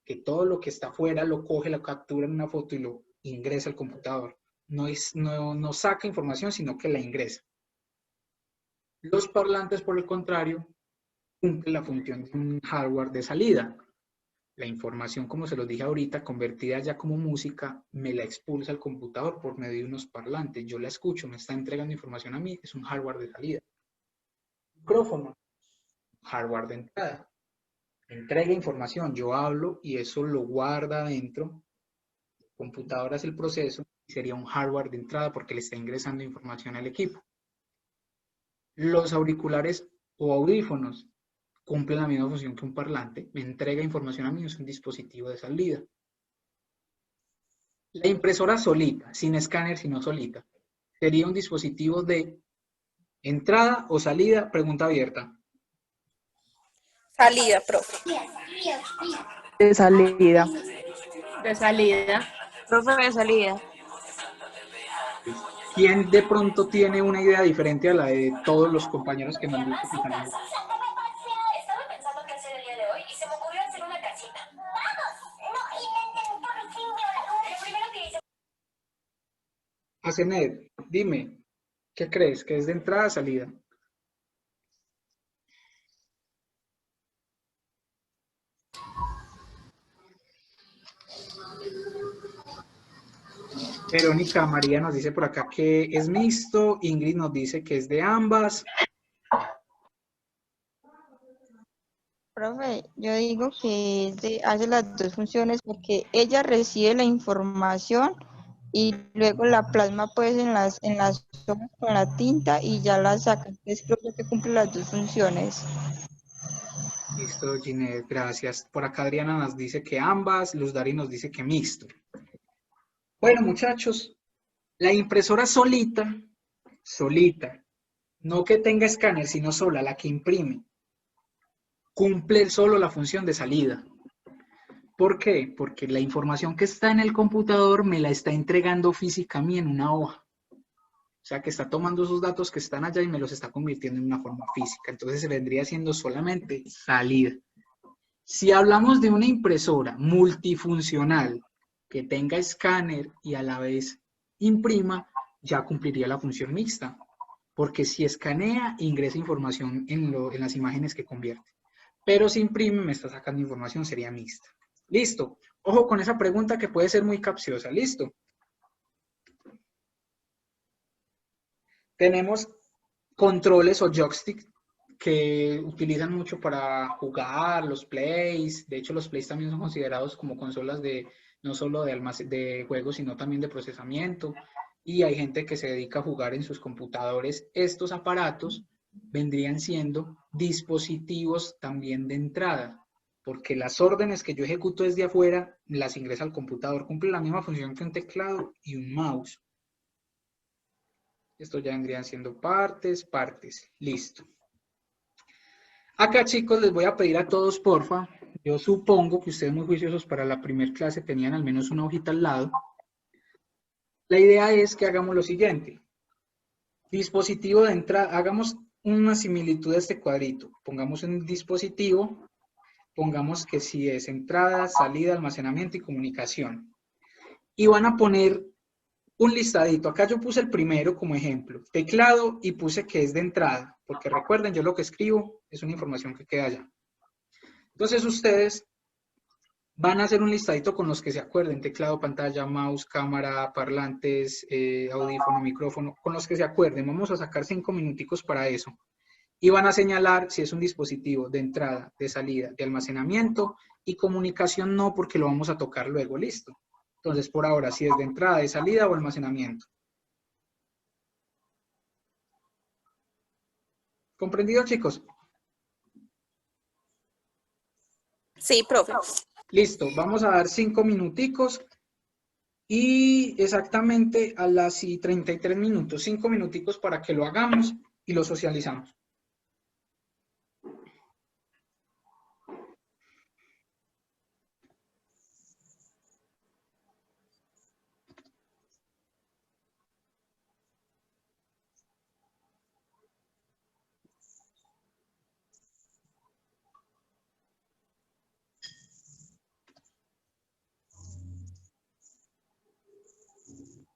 que todo lo que está afuera lo coge, lo captura en una foto y lo ingresa al computador. No saca información, sino que la ingresa. Los parlantes, por el contrario, cumplen la función de un hardware de salida. La información, como se los dije ahorita, convertida ya como música, me la expulsa al computador por medio de unos parlantes. Yo la escucho, me está entregando información a mí, es un hardware de salida. Micrófono, hardware de entrada. Entrega información, yo hablo y eso lo guarda adentro. El computador hace el proceso y sería un hardware de entrada porque le está ingresando información al equipo. Los auriculares o audífonos cumplen la misma función que un parlante, me entrega información a mí, es un dispositivo de salida. La impresora solita, sin escáner, sino solita, sería un dispositivo de entrada o salida, pregunta abierta. Salida, profe. De salida. De salida. Profe, de salida. ¿Quién de pronto tiene una idea diferente a la de todos los compañeros que me han dicho que salida? Estaba pensando qué hacer el día de hoy y se me ocurrió hacer una casita. ¡Vamos! No inventen por fin, Lo primero que hice... Asened, dime, ¿qué crees? ¿Que es de entrada o salida? Verónica María nos dice por acá que es mixto, Ingrid nos dice que es de ambas. Profe, yo digo que hace las dos funciones porque ella recibe la información y luego la plasma pues en las hojas con la tinta y ya la saca. Entonces creo que cumple las dos funciones. Listo, Ginette, gracias. Por acá Adriana nos dice que ambas, Luz Dari nos dice que mixto. Bueno, muchachos, la impresora solita, no que tenga escáner, sino sola, la que imprime, cumple solo la función de salida. ¿Por qué? Porque la información que está en el computador me la está entregando física a mí en una hoja. O sea, que está tomando esos datos que están allá y me los está convirtiendo en una forma física. Entonces se vendría siendo solamente salida. Si hablamos de una impresora multifuncional que tenga escáner y a la vez imprima, ya cumpliría la función mixta. Porque si escanea, ingresa información en las imágenes que convierte. Pero si imprime, me está sacando información, sería mixta. Listo. Ojo con esa pregunta que puede ser muy capciosa. Listo. Tenemos controles o joystick que utilizan mucho para jugar, los plays. De hecho, los plays también son considerados como consolas no solo de juegos, sino también de procesamiento. Y hay gente que se dedica a jugar en sus computadores. Estos aparatos vendrían siendo dispositivos también de entrada, porque las órdenes que yo ejecuto desde afuera las ingresa al computador. Cumple la misma función que un teclado y un mouse. Esto ya vendrían siendo partes. Listo. Acá, chicos, les voy a pedir a todos, porfa. Yo supongo que ustedes muy juiciosos para la primera clase tenían al menos una hojita al lado. La idea es que hagamos lo siguiente. Dispositivo de entrada. Hagamos una similitud de este cuadrito. Pongamos un dispositivo. Pongamos que si es entrada, salida, almacenamiento y comunicación. Y van a poner un listadito. Acá yo puse el primero como ejemplo, teclado, y puse que es de entrada, porque recuerden, yo lo que escribo es una información que queda allá. Entonces ustedes van a hacer un listadito con los que se acuerden, teclado, pantalla, mouse, cámara, parlantes, audífono, micrófono, con los que se acuerden. Vamos a sacar 5 minuticos para eso. Y van a señalar si es un dispositivo de entrada, de salida, de almacenamiento, y comunicación no, porque lo vamos a tocar luego, listo. Entonces, por ahora, si es de entrada, de salida o almacenamiento. ¿Comprendido, chicos? Sí, profe. Listo, vamos a dar 5 minuticos y exactamente a las 33 minutos, 5 minuticos para que lo hagamos y lo socializamos.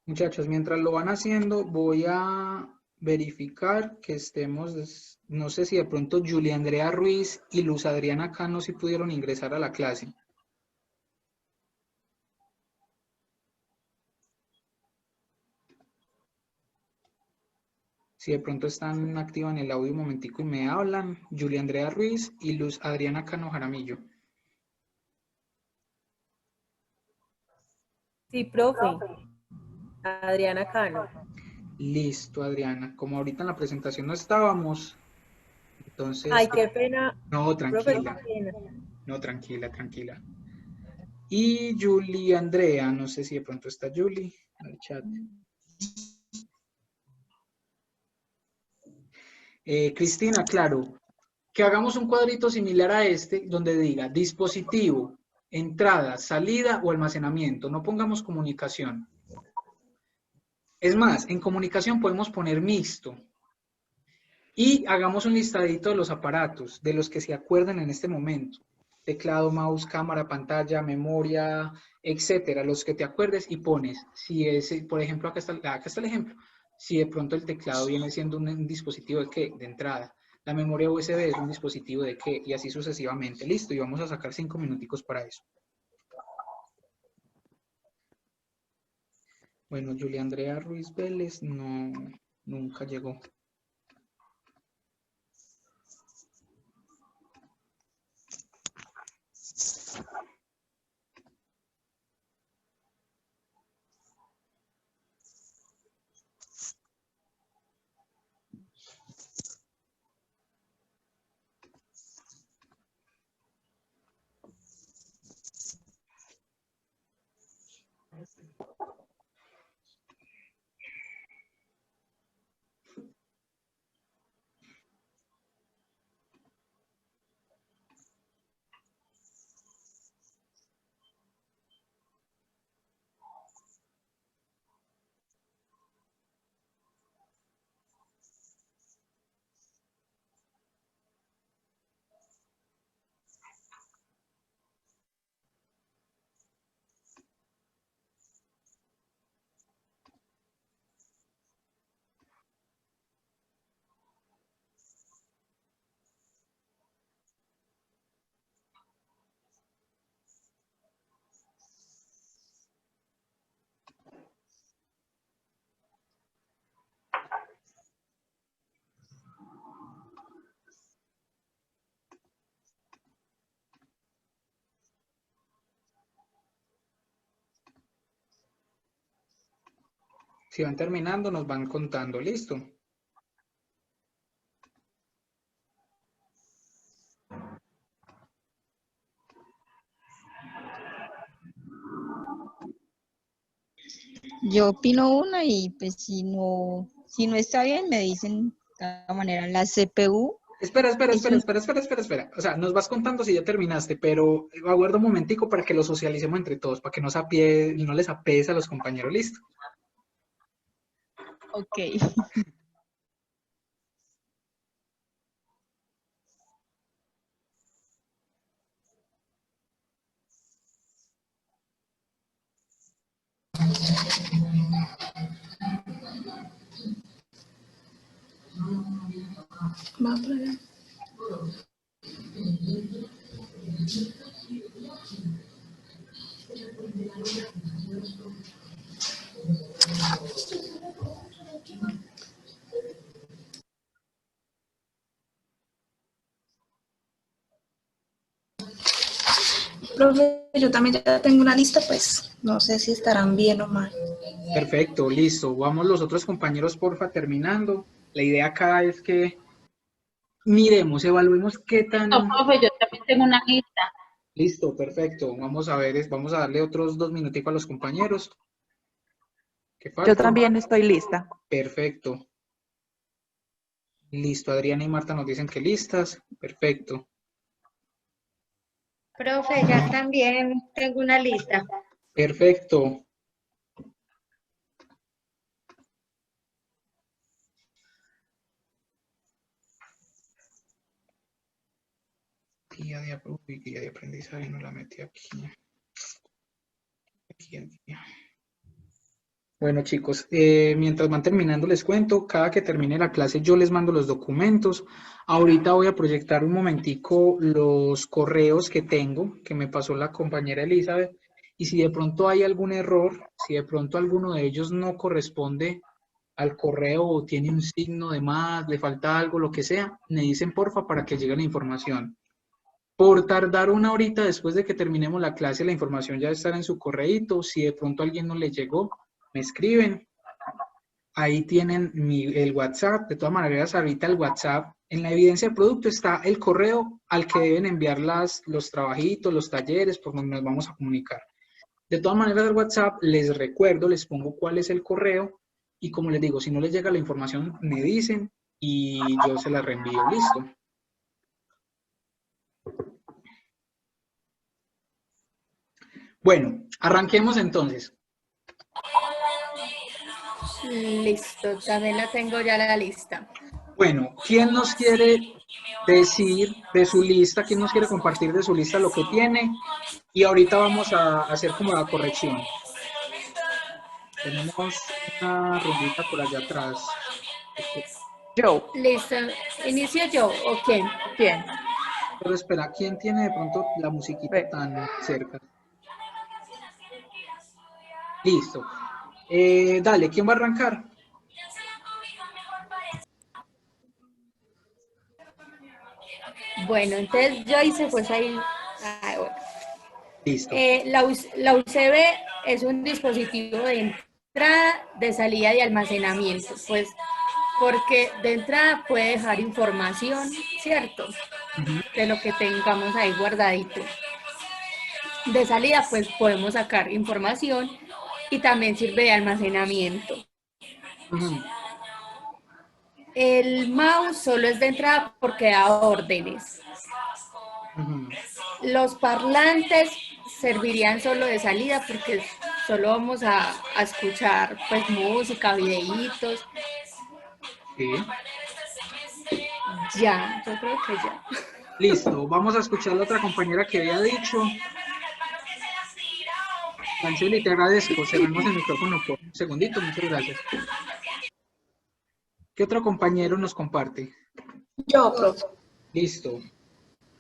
Muchachos, mientras lo van haciendo, voy a verificar que estemos, no sé si de pronto Julia Andrea Ruiz y Luz Adriana Cano si pudieron ingresar a la clase. Si de pronto están activas en el audio un momentico y me hablan, Julia Andrea Ruiz y Luz Adriana Cano Jaramillo. Sí, profe. Adriana Cano. Listo, Adriana. Como ahorita en la presentación no estábamos, entonces... Ay, qué pena. No, Profe, qué tranquila. pena. No, tranquila, tranquila. Y Julie Andrea, no sé si de pronto está Julie en el chat. Cristina, claro, que hagamos un cuadrito similar a este, donde diga dispositivo, entrada, salida o almacenamiento. No pongamos comunicación. Es más, en comunicación podemos poner mixto. Y hagamos un listadito de los aparatos, de los que se acuerden en este momento. Teclado, mouse, cámara, pantalla, memoria, etcétera, los que te acuerdes y pones. Si es, por ejemplo, acá está el ejemplo. Si de pronto el teclado viene siendo un dispositivo de qué, de entrada. La memoria USB es un dispositivo de qué, y así sucesivamente. Listo, y vamos a sacar 5 minuticos para eso. Bueno, Julia Andrea Ruiz Vélez no, nunca llegó. Si van terminando, nos van contando. ¿Listo? Yo opino una y pues si no está bien me dicen de todas maneras la CPU. Espera. O sea, nos vas contando si ya terminaste, pero aguarda un momentico para que lo socialicemos entre todos, para que no les apese a los compañeros. ¿Listo? Ok. Va por allá. Profe, yo también ya tengo una lista, pues no sé si estarán bien o mal. Perfecto, listo. Vamos los otros compañeros, porfa, terminando. La idea acá es que miremos, evaluemos qué tan... No, profe, yo también tengo una lista. Listo, perfecto. Vamos a ver, vamos a darle otros 2 minuticos a los compañeros. ¿Qué falta? Yo también estoy lista. Perfecto. Listo, Adriana y Marta nos dicen que listas. Perfecto. Profe, ya también tengo una lista. Perfecto. Guía de aprendizaje, no la metí aquí. Aquí. Bueno, chicos, mientras van terminando les cuento, cada que termine la clase yo les mando los documentos. Ahorita voy a proyectar un momentico los correos que tengo, que me pasó la compañera Elizabeth, y si de pronto hay algún error, si de pronto alguno de ellos no corresponde al correo o tiene un signo de más, le falta algo, lo que sea, me dicen porfa para que llegue la información. Por tardar una horita después de que terminemos la clase, la información ya estará en su correíto. Si de pronto a alguien no le llegó, me escriben. Ahí tienen el WhatsApp. De todas maneras, ahorita el WhatsApp, en la evidencia de producto está el correo al que deben enviar los trabajitos, los talleres, por donde nos vamos a comunicar. De todas maneras, el WhatsApp, les recuerdo, les pongo cuál es el correo y como les digo, si no les llega la información, me dicen y yo se la reenvío. Listo. Bueno, arranquemos entonces. Listo, también la tengo ya la lista. Bueno, ¿quién nos quiere decir de su lista, quién nos quiere compartir de su lista lo que tiene? Y ahorita vamos a hacer como la corrección. Tenemos una rondita por allá atrás. Yo. Listo, inicio yo, ¿o quién? ¿Quién? Pero espera, ¿quién tiene de pronto la musiquita tan cerca? Listo. Dale, ¿quién va a arrancar? Bueno, entonces yo hice pues ahí. Bueno. Listo. La UCB es un dispositivo de entrada, de salida y almacenamiento, pues porque de entrada puede dejar información, ¿cierto? De lo que tengamos ahí guardadito. De salida pues podemos sacar información y también sirve de almacenamiento. El mouse solo es de entrada porque da órdenes. Los parlantes servirían solo de salida porque solo vamos a escuchar pues música, videitos. Sí. Ya, yo creo que ya. Listo, vamos a escuchar a la otra compañera que había dicho. Franceli, te agradezco. Cerramos el micrófono por un segundito, muchas gracias. ¿Qué otro compañero nos comparte? Yo, profe. Listo.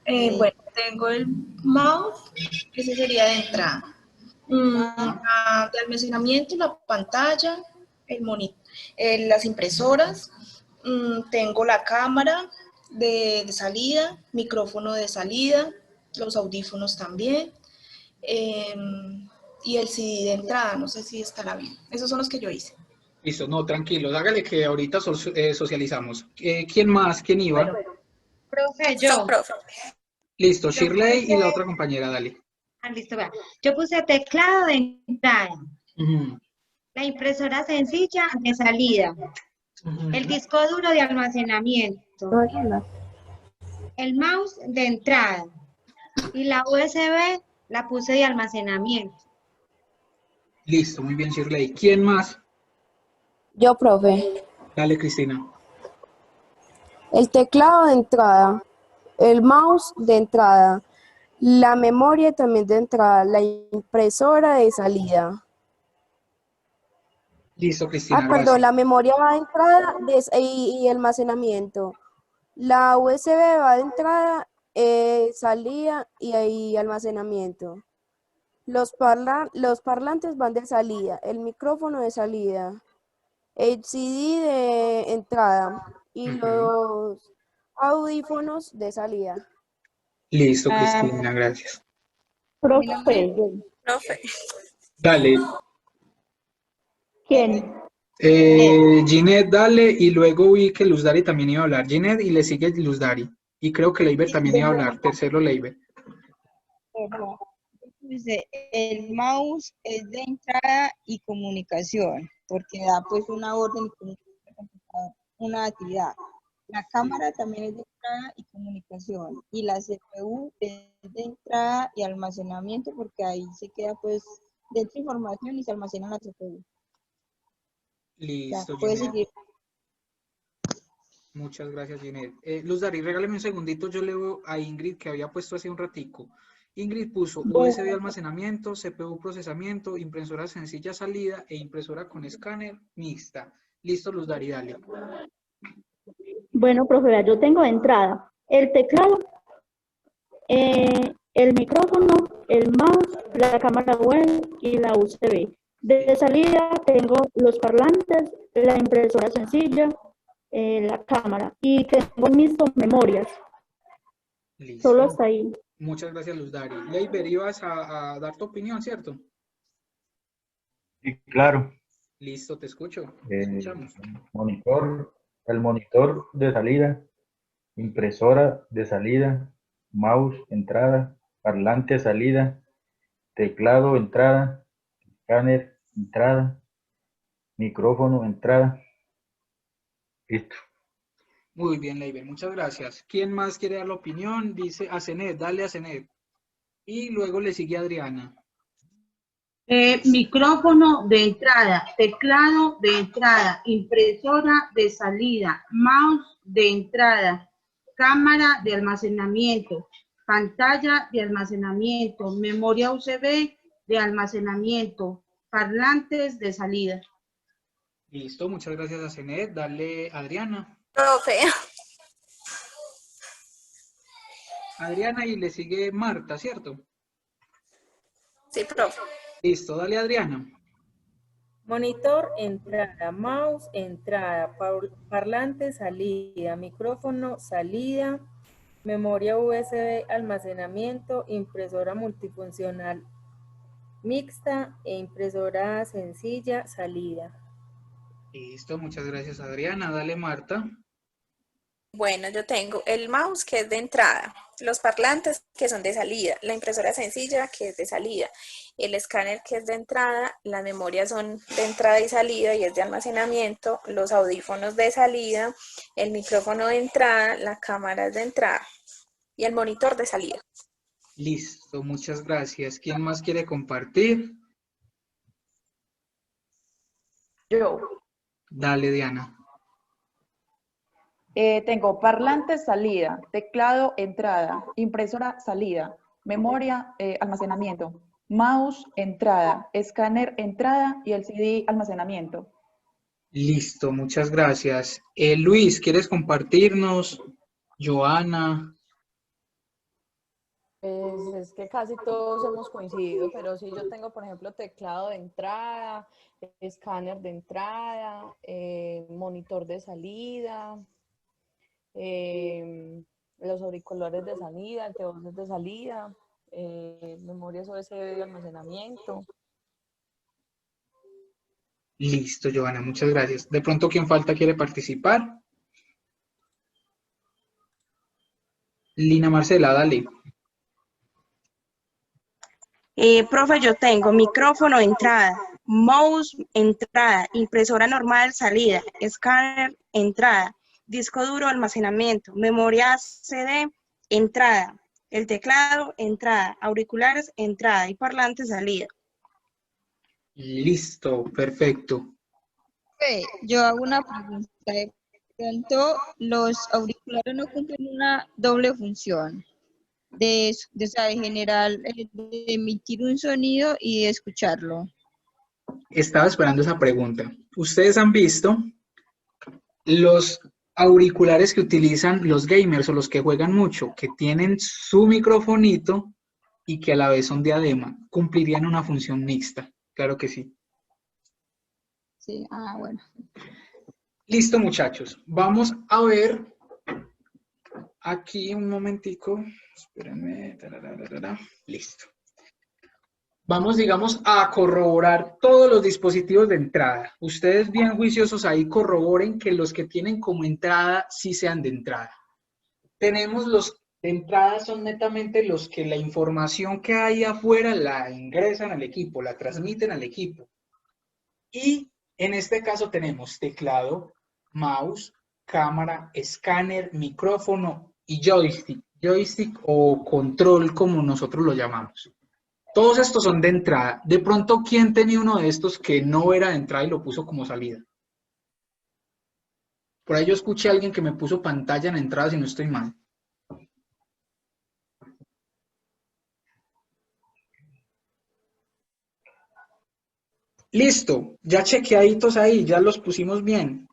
Bueno, tengo el mouse, ese sería de entrada. De almacenamiento, la pantalla, el monitor, las impresoras. Tengo la cámara de salida, micrófono de salida, los audífonos también. Y el CD de entrada, no sé si estará bien. Esos son los que yo hice. Listo, no, tranquilos, hágale que ahorita socializamos. ¿Quién más? ¿Quién iba? Bueno, profe, yo. Listo, Shirley y la otra compañera, dale. Listo, vea. Yo puse teclado de entrada, la impresora sencilla de salida, el disco duro de almacenamiento, el mouse de entrada y la USB la puse de almacenamiento. Listo, muy bien, Shirley. ¿Quién más? Yo, profe. Dale, Cristina. El teclado de entrada, el mouse de entrada, la memoria también de entrada, la impresora de salida. Listo, Cristina, Perdón, gracias. la memoria va de entrada y almacenamiento. La USB va de entrada, salida y almacenamiento. Los parlantes van de salida, el micrófono de salida, el CD de entrada y los audífonos de salida. Listo, Cristina, gracias. Profe. Dale. ¿Quién? Ginette, dale, y luego vi que Luzdari también iba a hablar. Ginette y le sigue Luzdari. Y creo que Leiber también iba a hablar. Tercero, Leiber. El mouse es de entrada y comunicación, porque da pues una orden y comunica una actividad. La cámara también es de entrada y comunicación, y la CPU es de entrada y almacenamiento, porque ahí se queda pues dentro información y se almacena en la CPU. Listo, Puede Ginette. seguir. Muchas gracias, Ginette. Luzdari, regálame un segundito, yo leo a Ingrid que había puesto hace un ratico. Ingrid puso USB almacenamiento, CPU procesamiento, impresora sencilla salida e impresora con escáner mixta. Listo, Luzdari, dale. Bueno, profe, vea, yo tengo de entrada el teclado, el micrófono, el mouse, la cámara web y la USB. De salida tengo los parlantes, la impresora sencilla, la cámara y tengo mis dos memorias. Listo. Solo hasta ahí. Muchas gracias, Luzdari. Leiber, ibas a dar tu opinión, ¿cierto? Sí, claro. Listo, te escucho. Eh, Escuchamos. el monitor de salida, impresora de salida, mouse entrada, parlante salida, teclado entrada, escáner entrada, micrófono entrada. Listo. Muy bien, Leiber, muchas gracias. ¿Quién más quiere dar la opinión? Dice Asenet, dale Asenet. Y luego le sigue Adriana. Micrófono de entrada, teclado de entrada, impresora de salida, mouse de entrada, cámara de almacenamiento, pantalla de almacenamiento, memoria USB de almacenamiento, parlantes de salida. Listo, muchas gracias Asenet. Dale Adriana. Profe, Adriana y le sigue Marta, ¿cierto? sí, profe. Listo, dale Adriana. Monitor, entrada, mouse, entrada, parlante, salida, micrófono, salida, memoria USB, almacenamiento, impresora multifuncional mixta e impresora sencilla, salida. Listo, muchas gracias Adriana. Dale Marta. Bueno, yo tengo el mouse que es de entrada, los parlantes que son de salida, la impresora sencilla que es de salida, el escáner que es de entrada, las memorias son de entrada y salida y es de almacenamiento, los audífonos de salida, el micrófono de entrada, la cámara es de entrada y el monitor de salida. Listo, muchas gracias. ¿Quién más quiere compartir? Yo Dale Diana. tengo parlante salida, teclado entrada, impresora salida, memoria almacenamiento, mouse entrada, escáner entrada y el CD almacenamiento. Listo, muchas gracias. Luis, ¿quieres compartirnos? Joana. Pues es que casi todos hemos coincidido, pero sí yo tengo, por ejemplo, teclado de entrada, escáner de entrada, monitor de salida, los auriculares de salida, altavoces de salida, memorias USB de almacenamiento. Listo, Joana, muchas gracias. De pronto, ¿quién falta quiere participar? Lina Marcela, dale. Profe, yo tengo micrófono entrada, mouse entrada, impresora normal salida, escáner entrada, disco duro almacenamiento, memoria CD entrada, el teclado entrada, auriculares entrada y parlante salida. Listo, perfecto. Yo hago una pregunta. De pronto, los auriculares no cumplen una doble función. De generar, de emitir un sonido y de escucharlo. Estaba esperando esa pregunta. Ustedes han visto los auriculares que utilizan los gamers o los que juegan mucho, que tienen su microfonito y que a la vez son diadema. ¿Cumplirían una función mixta? Claro que sí. Sí, bueno. Listo, muchachos. Vamos a ver aquí un momentico. Espérenme. Listo. Vamos, digamos, a corroborar todos los dispositivos de entrada. Ustedes bien juiciosos ahí corroboren que los que tienen como entrada sí sean de entrada. Tenemos los de entrada, son netamente los que la información que hay afuera la ingresan al equipo, la transmiten al equipo. Y en este caso tenemos teclado, mouse, cámara, escáner, micrófono y joystick. Joystick o control, como nosotros lo llamamos. Todos estos son de entrada. De pronto, ¿quién tenía uno de estos que no era de entrada y lo puso como salida? Por ahí yo escuché a alguien que me puso pantalla en entrada, si no estoy mal. Listo, ya chequeaditos ahí, ya los pusimos bien.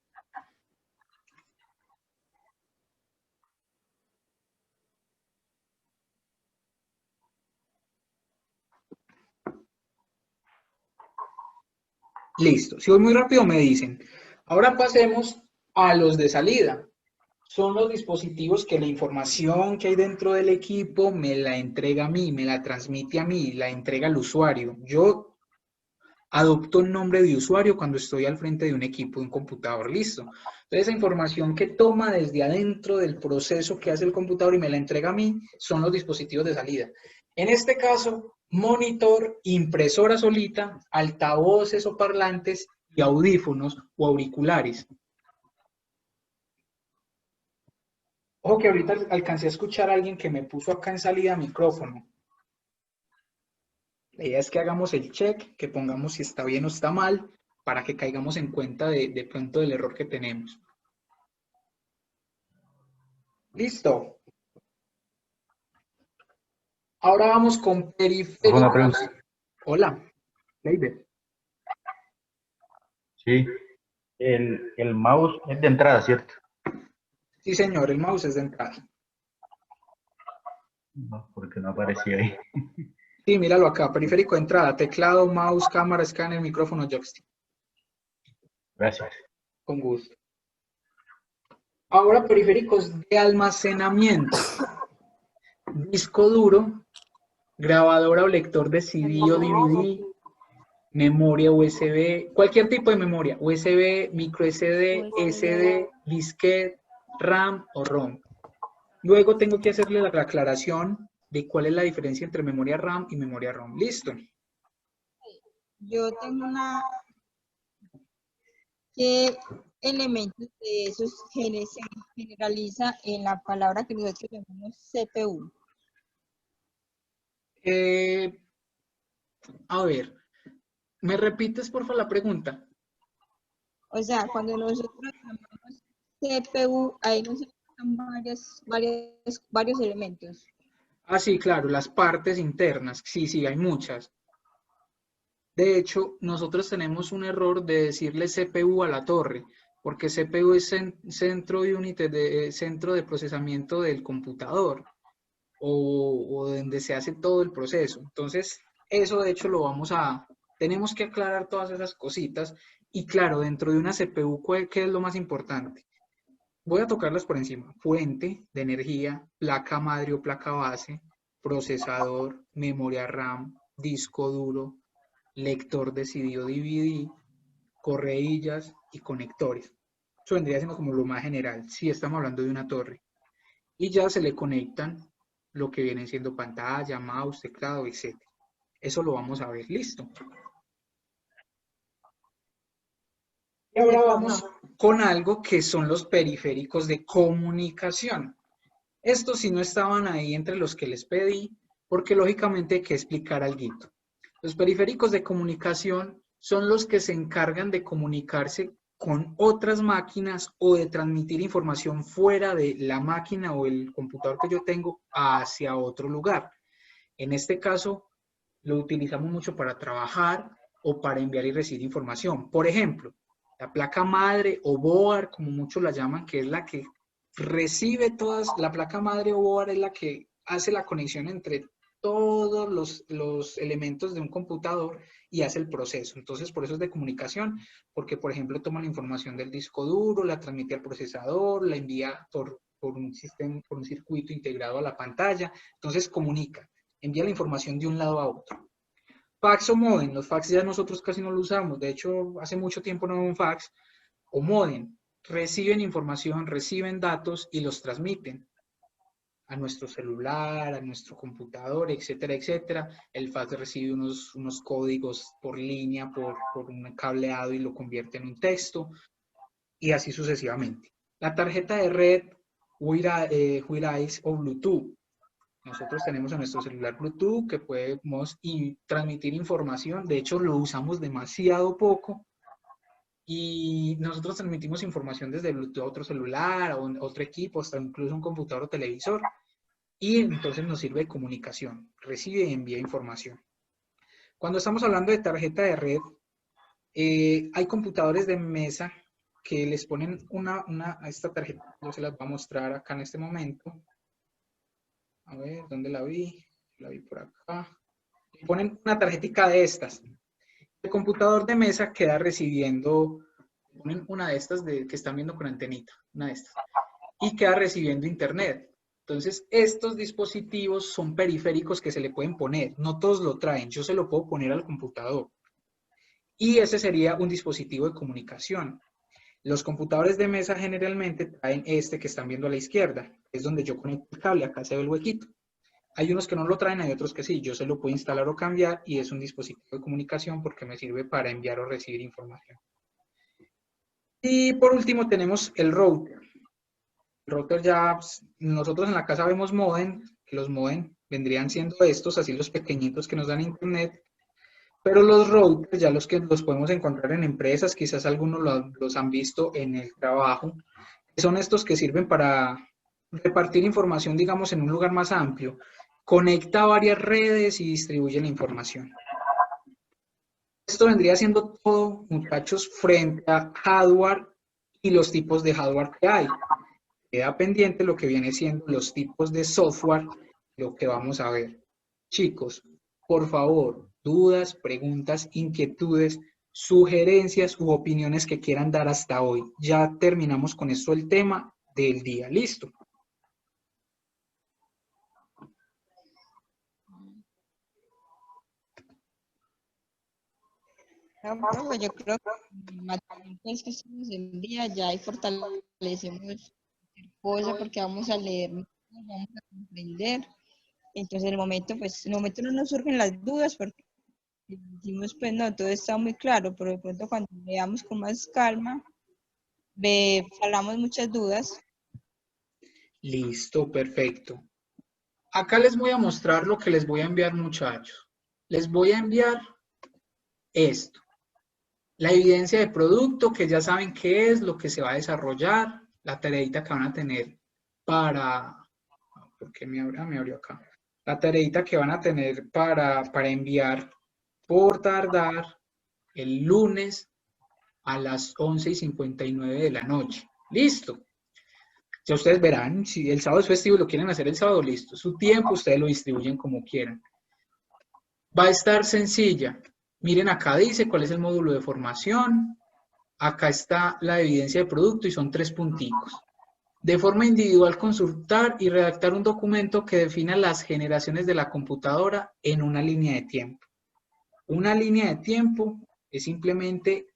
Listo, si voy muy rápido me dicen. Ahora pasemos a los de salida. Son los dispositivos que la información que hay dentro del equipo me la entrega a mí, me la transmite a mí, la entrega al usuario. Yo adopto un nombre de usuario cuando estoy al frente de un equipo, de un computador, listo. Entonces, esa información que toma desde adentro del proceso que hace el computador y me la entrega a mí, son los dispositivos de salida. En este caso, monitor, impresora solita, altavoces o parlantes y audífonos o auriculares. Ojo que ahorita alcancé a escuchar a alguien que me puso acá en salida micrófono. La idea es que hagamos el check, que pongamos si está bien o está mal, para que caigamos en cuenta de pronto del error que tenemos. Listo. Ahora vamos con periféricos. Una pregunta. Hola, Leiber. Sí. El mouse es de entrada, ¿cierto? Sí, señor, el mouse es de entrada. No, porque no aparecía ahí. Sí, míralo acá, periférico de entrada, teclado, mouse, cámara, escáner, micrófono, joystick. Gracias. Con gusto. Ahora periféricos de almacenamiento. Disco duro, grabadora o lector de CD o DVD, memoria USB, cualquier tipo de memoria, USB, micro SD, SD, disquete, RAM o ROM. Luego tengo que hacerle la aclaración de cuál es la diferencia entre memoria RAM y memoria ROM. ¿Listo? Yo tengo una... ¿Qué elementos de esos genes se generaliza en la palabra que nosotros llamamos CPU? A ver, ¿me repites por favor la pregunta? O sea, cuando nosotros llamamos CPU, ahí nos están varios elementos. Ah, sí, claro, las partes internas. Sí, sí, hay muchas. De hecho, nosotros tenemos un error de decirle CPU a la torre, porque CPU es centro de procesamiento del computador, o donde se hace todo el proceso. Entonces, eso de hecho tenemos que aclarar todas esas cositas, y claro, dentro de una CPU, ¿qué es lo más importante? Voy a tocarlas por encima. Fuente de energía, placa madre o placa base, procesador, memoria RAM, disco duro, lector de CD o DVD, correillas y conectores. Eso vendría siendo como lo más general, si estamos hablando de una torre. Y ya se le conectan lo que vienen siendo pantalla, mouse, teclado, etc. Eso lo vamos a ver, listo. Y ahora vamos con algo que son los periféricos de comunicación. Estos sí no estaban ahí entre los que les pedí, porque lógicamente hay que explicar algo. Los periféricos de comunicación son los que se encargan de comunicarse con otras máquinas o de transmitir información fuera de la máquina o el computador que yo tengo hacia otro lugar. En este caso, lo utilizamos mucho para trabajar o para enviar y recibir información. Por ejemplo, la placa madre o board, como muchos la llaman, que es la que recibe la placa madre o board es la que hace la conexión entre todos los elementos de un computador y hace el proceso. Entonces, por eso es de comunicación, porque, por ejemplo, toma la información del disco duro, la transmite al procesador, la envía por un circuito integrado a la pantalla. Entonces, comunica, envía la información de un lado a otro. Fax o modem. Los fax ya nosotros casi no lo usamos. De hecho, hace mucho tiempo no hubo un fax o modem. Reciben información, reciben datos y los transmiten a nuestro celular, a nuestro computador, etcétera, etcétera. El fax recibe unos códigos por línea, por un cableado y lo convierte en un texto, y así sucesivamente. La tarjeta de red, WiRICE o Bluetooth. Nosotros tenemos en nuestro celular Bluetooth que podemos transmitir información. De hecho, lo usamos demasiado poco. Y nosotros transmitimos información desde Bluetooth a otro celular, a otro equipo, hasta incluso un computador o televisor. Y entonces nos sirve de comunicación, recibe y envía información. Cuando estamos hablando de tarjeta de red, hay computadores de mesa que les ponen esta tarjeta, yo se las voy a mostrar acá en este momento. A ver, ¿dónde la vi? La vi por acá. Le ponen una tarjetica de estas. El computador de mesa queda recibiendo, ponen una de estas que están viendo con antenita, una de estas, y queda recibiendo internet. Entonces, estos dispositivos son periféricos que se le pueden poner. No todos lo traen, yo se lo puedo poner al computador. Y ese sería un dispositivo de comunicación. Los computadores de mesa generalmente traen este que están viendo a la izquierda, es donde yo conecto el cable, acá se ve el huequito. Hay unos que no lo traen, hay otros que sí. Yo se lo puedo instalar o cambiar y es un dispositivo de comunicación porque me sirve para enviar o recibir información. Y por último tenemos el router. El router ya, nosotros en la casa vemos modem, que los modem vendrían siendo estos, así los pequeñitos que nos dan internet. Pero los routers, ya los que los podemos encontrar en empresas, quizás algunos los han visto en el trabajo, son estos que sirven para repartir información, digamos, en un lugar más amplio. Conecta varias redes y distribuye la información. Esto vendría siendo todo, muchachos, frente a hardware y los tipos de hardware que hay. Queda pendiente lo que viene siendo los tipos de software, lo que vamos a ver. Chicos, por favor, dudas, preguntas, inquietudes, sugerencias u opiniones que quieran dar hasta hoy. Ya terminamos con esto el tema del día. ¿Listo? No, profe, yo creo que matemáticas que estamos en día ya ahí fortalecemos cualquier cosa porque vamos a leer, vamos a comprender. Entonces, en el momento no nos surgen las dudas porque decimos, pues no, todo está muy claro, pero de pronto cuando veamos con más calma, hablamos muchas dudas. Listo, perfecto. Acá les voy a mostrar lo que les voy a enviar, muchachos. Les voy a enviar esto. La evidencia de producto, que ya saben qué es, lo que se va a desarrollar, la tareita que van a tener para... ¿Por qué me abrió acá? La tareita que van a tener para enviar por tardar el lunes a las 11:59 de la noche. ¿Listo? Ya ustedes verán, si el sábado es festivo y lo quieren hacer el sábado, listo. Su tiempo ustedes lo distribuyen como quieran. Va a estar sencilla. Miren, acá dice cuál es el módulo de formación. Acá está la evidencia de producto y son 3 punticos. De forma individual, consultar y redactar un documento que defina las generaciones de la computadora en una línea de tiempo. Una línea de tiempo es simplemente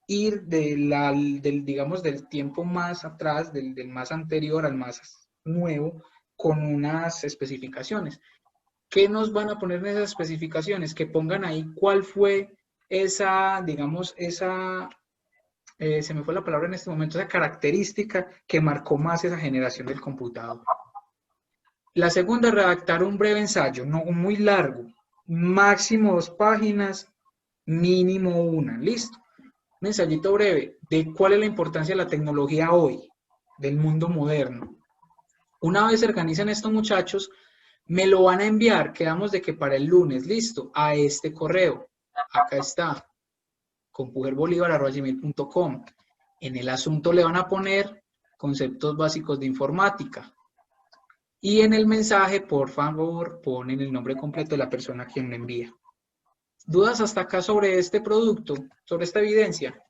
ir digamos, del tiempo más atrás, del más anterior al más nuevo, con unas especificaciones. ¿Qué nos van a poner en esas especificaciones? Que pongan ahí cuál fue esa, digamos, se me fue la palabra en este momento, esa característica que marcó más esa generación del computador. La segunda, redactar un breve ensayo, no muy largo, máximo 2 páginas, mínimo 1, listo. Un ensayito breve de cuál es la importancia de la tecnología hoy, del mundo moderno. Una vez se organizan estos muchachos, me lo van a enviar, quedamos de que para el lunes, listo, a este correo. Acá está, compugerbolivar@gmail.com. En el asunto le van a poner conceptos básicos de informática. Y en el mensaje, por favor, ponen el nombre completo de la persona a quien lo envía. ¿Dudas hasta acá sobre este producto, sobre esta evidencia?